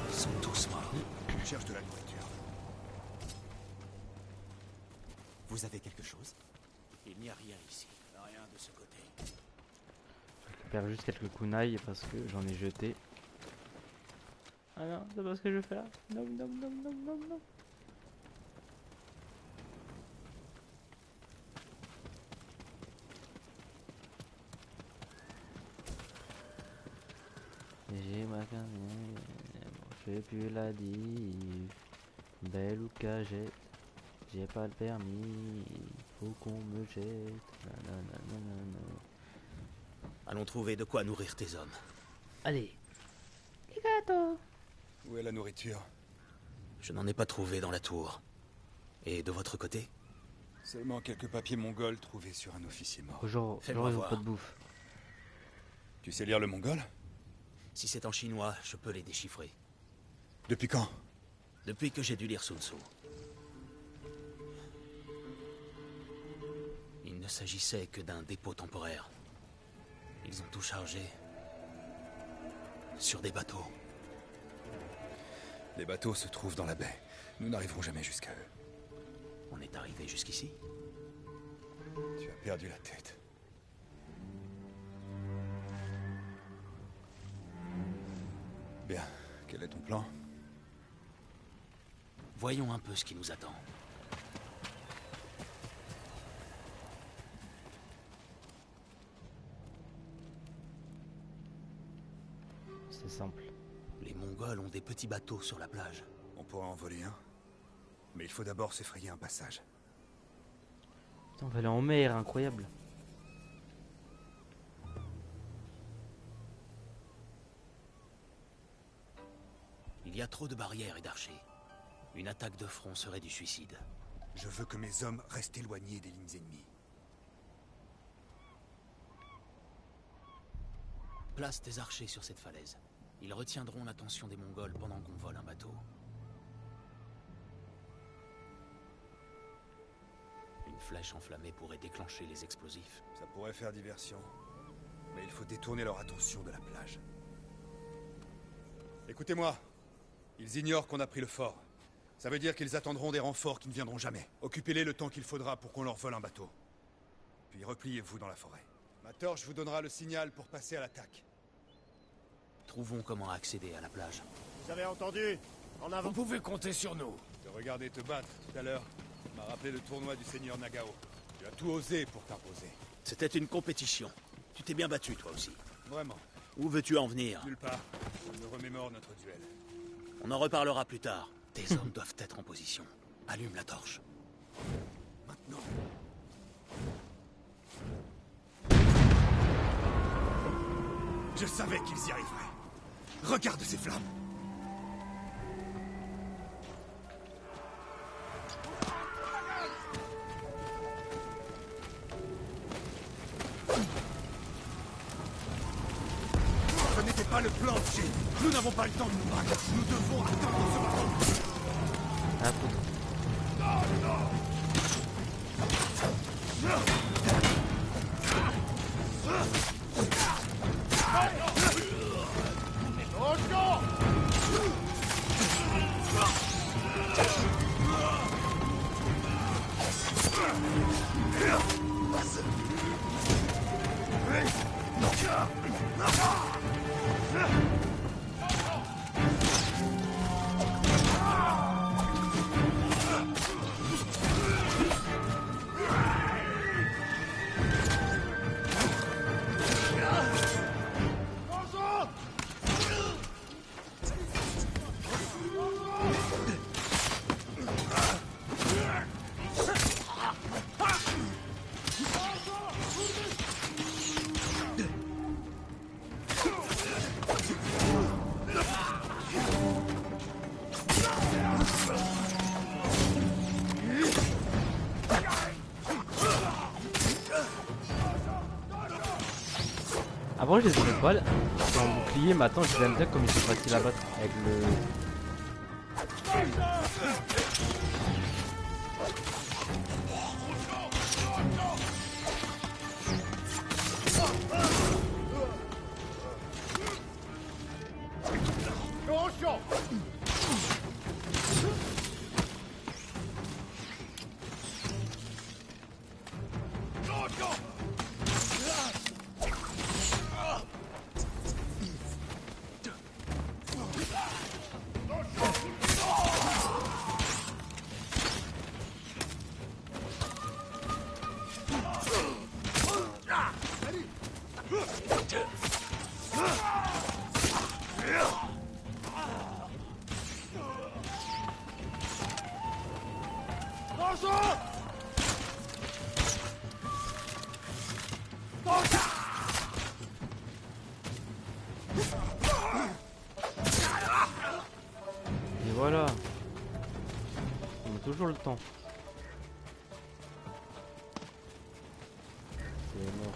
Ils sont tous morts. Je cherche de la nourriture. Vous avez quelque chose? Il n'y a rien ici. Rien de ce côté. Je récupère juste quelques kunai parce que j'en ai jeté. Ah non, c'est pas ce que je fais là. Non, non, non, non, non, non. J'ai ma carrière, je fais plus la diff. Belle ou cagette, j'ai pas le permis, faut qu'on me jette. Nananana. Allons trouver de quoi nourrir tes hommes. Allez, les gâteaux. Où est la nourriture? Je n'en ai pas trouvé dans la tour. Et de votre côté? Seulement quelques papiers mongols trouvés sur un officier mort. Genre, Fais-moi ils ont voir. pas de bouffe. Tu sais lire le mongol? Si c'est en chinois, je peux les déchiffrer. Depuis quand? Depuis que j'ai dû lire Sun Tzu. Il ne s'agissait que d'un dépôt temporaire. Ils ont tout chargé sur des bateaux. Les bateaux se trouvent dans la baie. Nous n'arriverons jamais jusqu'à eux. On est arrivé jusqu'ici. Tu as perdu la tête. Bien. Quel est ton plan? Voyons un peu ce qui nous attend. C'est simple. Les Mongols ont des petits bateaux sur la plage. On pourra en voler un. Mais il faut d'abord se frayer un passage. Putain, on va aller en mer, incroyable. Il y a trop de barrières et d'archers. Une attaque de front serait du suicide. Je veux que mes hommes restent éloignés des lignes ennemies. Place des archers sur cette falaise. Ils retiendront l'attention des Mongols pendant qu'on vole un bateau. Une flèche enflammée pourrait déclencher les explosifs. Ça pourrait faire diversion. Mais il faut détourner leur attention de la plage. Écoutez-moi. Ils ignorent qu'on a pris le fort. Ça veut dire qu'ils attendront des renforts qui ne viendront jamais. Occupez-les le temps qu'il faudra pour qu'on leur vole un bateau. Puis repliez-vous dans la forêt. Ma torche vous donnera le signal pour passer à l'attaque. Trouvons comment accéder à la plage. Vous avez entendu? En avant. Vous pouvez compter sur nous. Te regarder te battre tout à l'heure m'a rappelé le tournoi du seigneur Nagao. Tu as tout osé pour t'imposer. C'était une compétition. Tu t'es bien battu, toi aussi. Vraiment. Où veux-tu en venir? Nulle part. Je me remémore notre duel. On en reparlera plus tard. Tes hommes doivent être en position. Allume la torche. Maintenant. Je savais qu'ils y arriveraient. Regarde ces flammes. Ce n'était pas le plan, Jin. Nous n'avons pas le temps de nous battre. Nous devons attendre ce bateau. Ah, putain. Avant je les aimais pas en bouclier, mais attends je les aime bien comme ils sont faciles à battre avec le... Et voilà. On a toujours le temps. C'est mort.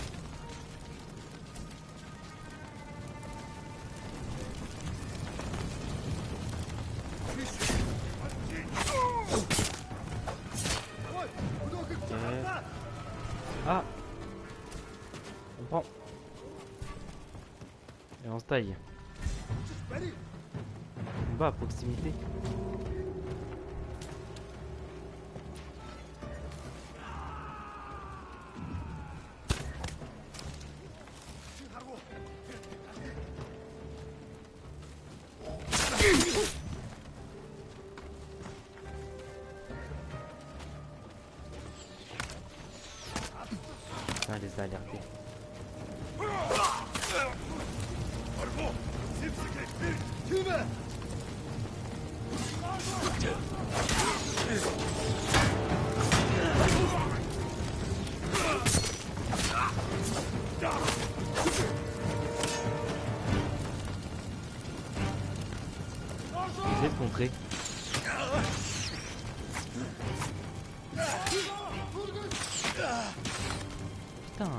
Ah! On prend. Et on se taille. Combat à proximité. Ça les a alertés. Essayez de contrer. Putain.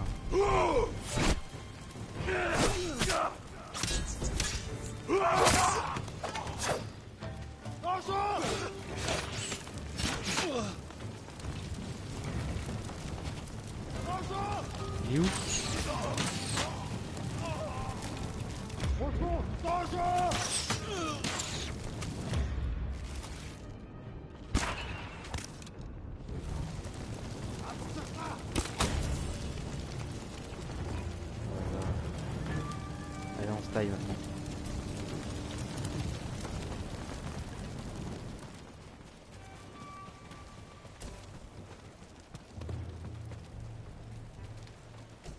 Il est où? taille maintenant.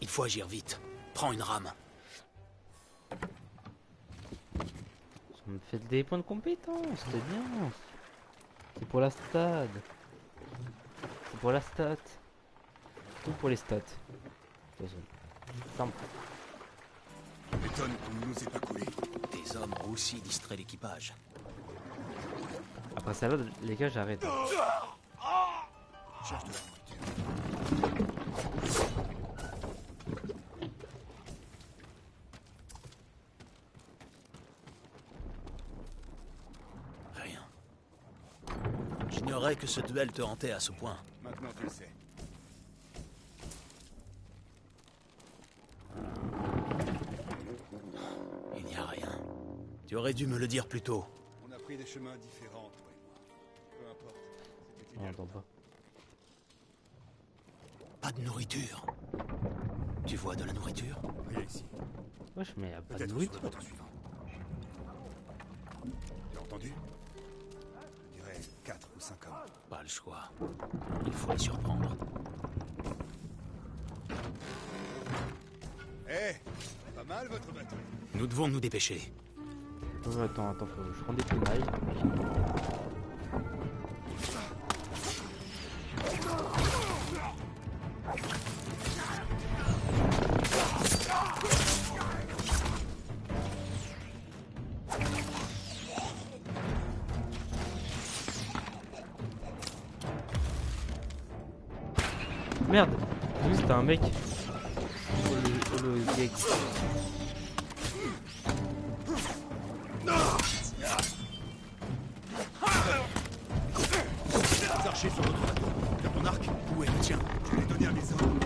Il faut agir vite. Prends une rame. Ça me fait des points de compétence, c'est bien. C'est pour la stade. C'est pour la stat. Tout pour les stats. De toute façon. Simple. M'étonne qu'on ne nous ait pas coulé. Tes hommes ont aussi distrait l'équipage. Après ça, là, les gars, j'arrête. Cherche de la nourriture. Rien. J'ignorais que ce duel te hantait à ce point. Maintenant tu le sais. Il n'y a rien. Tu aurais dû me le dire plus tôt. On a pris des chemins différents, toi et moi. Peu importe. C'était On n'entend pas. Pas de nourriture. Tu vois de la nourriture? Rien ici. Wesh, mais y a pas de Peut-être sur le nourriture. bateau suivant. Tu as entendu? Je dirais 4 ou 5 hommes. Pas le choix. Il faut les surprendre. Eh, pas mal votre bateau. Nous devons nous dépêcher. Attends, faut que je prends des tenailles. Merde, oui, c'était un mec. Oh le geek. Les archers sur notre bateau. T'as ton arc? Où est le tien? Je l'ai donné à mes hommes.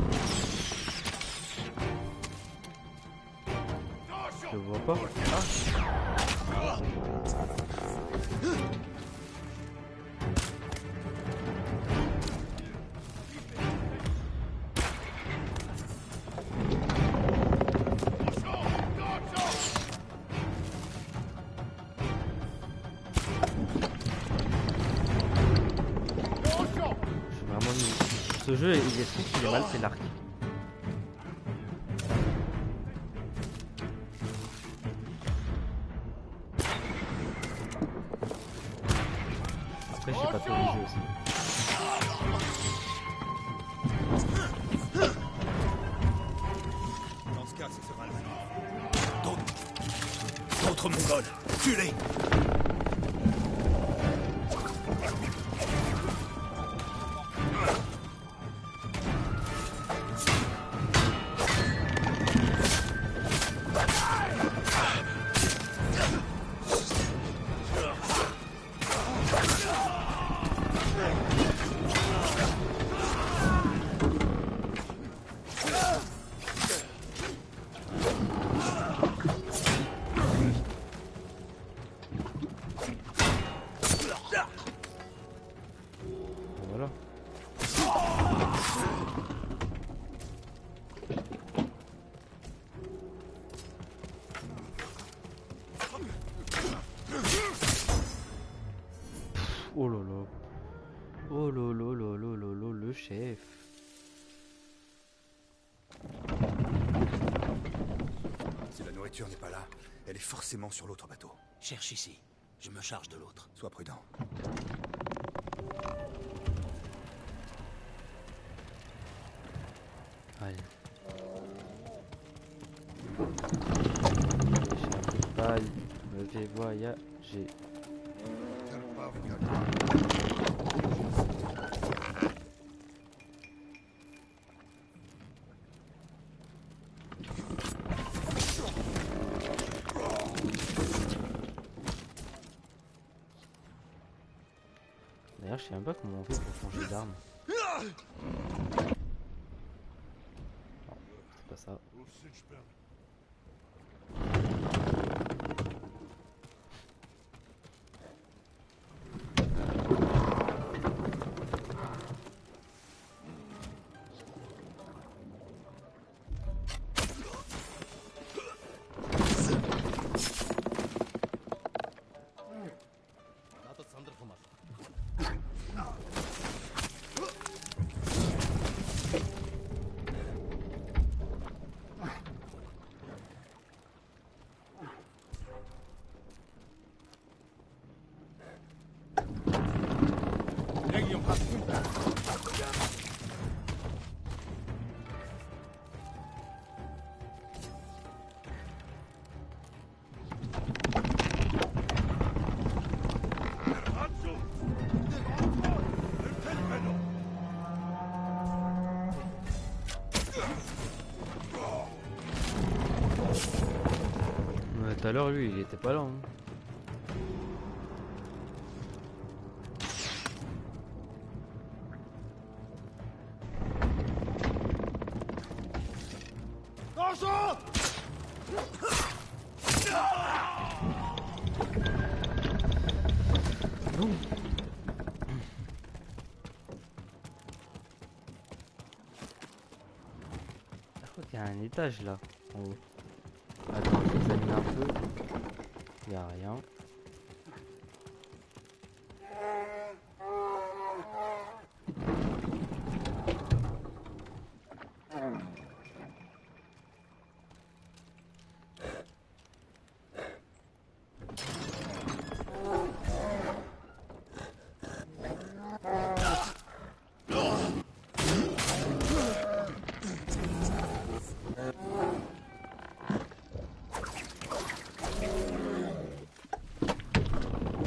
Je vois pas. Ce jeu, il est triste, il est mal, c'est l'arc. Après, je sais pas tous les jeux aussi. Dans ce cas, ce sera la fin. D'autres Mongols. Tue-les. Voilà. Oh là là. Oh là là là là là là, le chef. Si la nourriture n'est pas là, elle est forcément sur l'autre bateau. Cherche ici. Je me charge de l'autre. Sois prudent. Allez. J'ai un peu de paille. Me fais voyager. D'ailleurs, je sais même pas comment on fait pour changer d'arme. Non, c'est pas ça. Voyons pas. Tout à l'heure, lui, il était pas là. Hein. Je crois qu'il y a un étage là, en haut. Attends, je examine un peu. Il n'y a rien.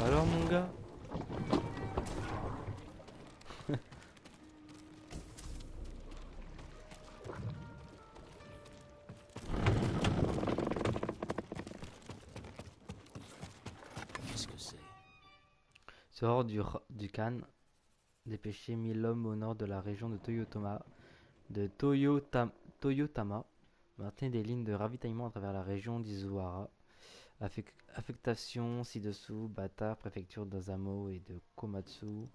Alors mon gars. Qu'est-ce que c'est? Sort du Khan. Dépêché 1000 hommes au nord de la région de Toyotama. Maintenez des lignes de ravitaillement à travers la région d'Izuhara. Affectation ci-dessous, Bata, préfecture d'Azamo et de Komatsu.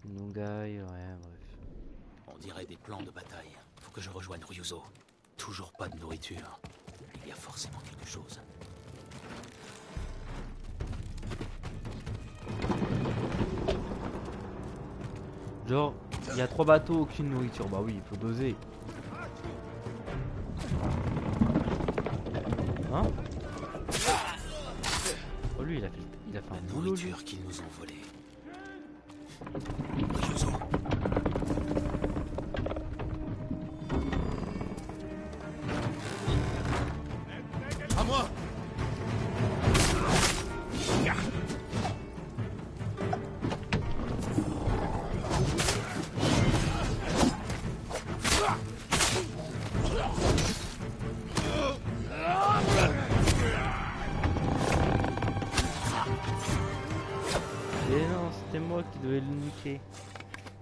Nungai, ouais, bref. On dirait des plans de bataille. Faut que je rejoigne Ryuzo. Toujours pas de nourriture. Il y a forcément quelque chose. Genre, il y a 3 bateaux, aucune nourriture. Bah oui, il faut doser. Hein? Oh lui, il a fait un boulot. Nourriture qu'ils nous ont volée. Ryuzo. À moi! Et non, c'était moi qui devais le niquer.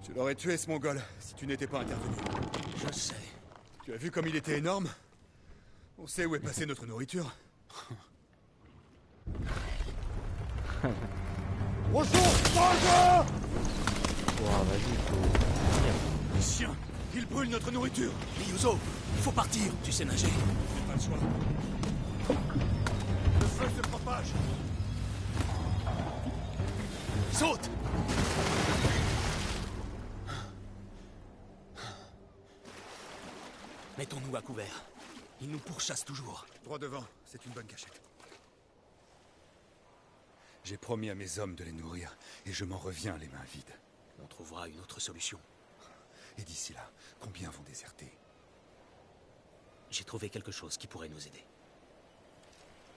Tu l'aurais tué ce mongol si tu n'étais pas intervenu. Je sais. Tu as vu comme il était énorme? On sait où est passée notre nourriture. Ouah, vas-y, faut... Les chiens, ils brûlent notre nourriture. Ryuzo, il faut partir. Tu sais nager. J'ai pas le choix. Le feu se propage. Saute! Mettons-nous à couvert. Ils nous pourchassent toujours. Droit devant, c'est une bonne cachette. J'ai promis à mes hommes de les nourrir, et je m'en reviens les mains vides. On trouvera une autre solution. Et d'ici là, combien vont déserter? J'ai trouvé quelque chose qui pourrait nous aider.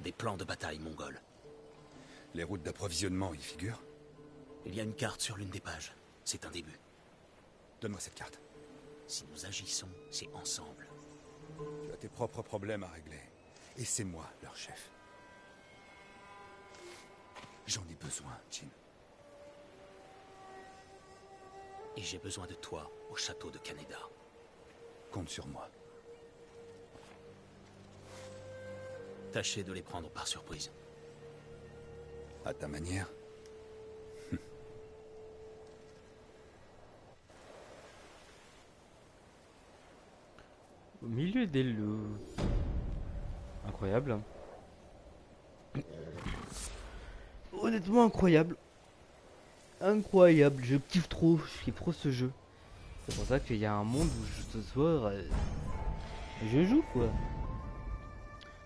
Des plans de bataille mongols. Les routes d'approvisionnement y figurent? Il y a une carte sur l'une des pages. C'est un début. Donne-moi cette carte. Si nous agissons, c'est ensemble. Tu as tes propres problèmes à régler. Et c'est moi, leur chef. J'en ai besoin, Jin. Et j'ai besoin de toi au château de Kaneda. Compte sur moi. Tâchez de les prendre par surprise. À ta manière. Au milieu des loups. Incroyable. Honnêtement incroyable. Incroyable, je kiffe trop ce jeu. C'est pour ça qu'il y a un monde où ce soir je joue quoi.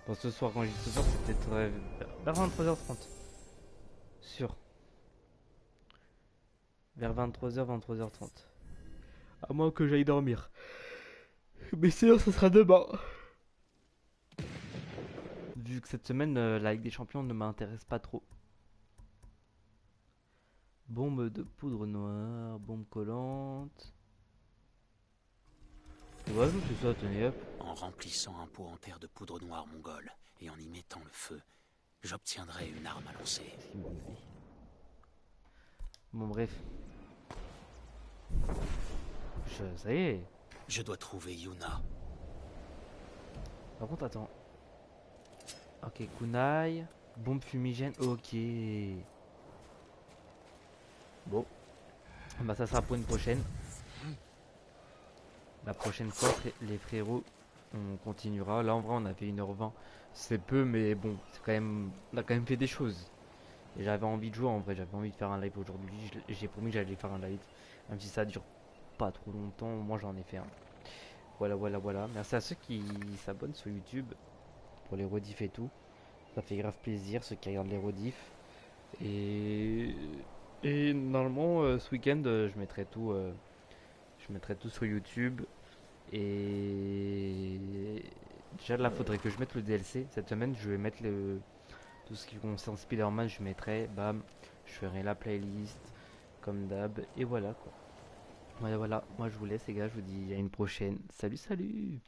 Bon, ce soir, quand je dis ce soir, c'est peut-être vers 23h30. Sûr. vers 23h, 23h30. À moins que j'aille dormir. Mais sinon, ça sera demain. Vu que cette semaine, la Ligue des Champions ne m'intéresse pas trop. Bombe de poudre noire, bombe collante. Ouais, c'est ça, tenez hop. En remplissant un pot en terre de poudre noire mongole et en y mettant le feu, j'obtiendrai une arme à lancer. Bon, bref. Ça y est. Je dois trouver Yuna. Par contre, attends. Ok, kunai. Bombe fumigène, ok. Bon. Bah, ça sera pour une prochaine. La prochaine fois, les frérots, on continuera. Là, en vrai, on a fait 1h20. C'est peu, mais bon, c'est quand même, on a quand même fait des choses. Et j'avais envie de jouer, en vrai, j'avais envie de faire un live aujourd'hui. J'ai promis que j'allais faire un live. Même si ça dure pas trop longtemps, moi j'en ai fait un. Voilà. Merci à ceux qui s'abonnent sur YouTube pour les rediffs et tout. Ça fait grave plaisir, ceux qui regardent les rediffs. Et normalement, ce week-end, je mettrai tout sur YouTube. Et déjà là, faudrait que je mette le DLC. Cette semaine, je vais mettre tout ce qui concerne Spider-Man. Je mettrai, bam, je ferai la playlist comme d'hab. Et voilà quoi. Voilà. Moi, je vous laisse, les gars. Je vous dis à une prochaine. Salut.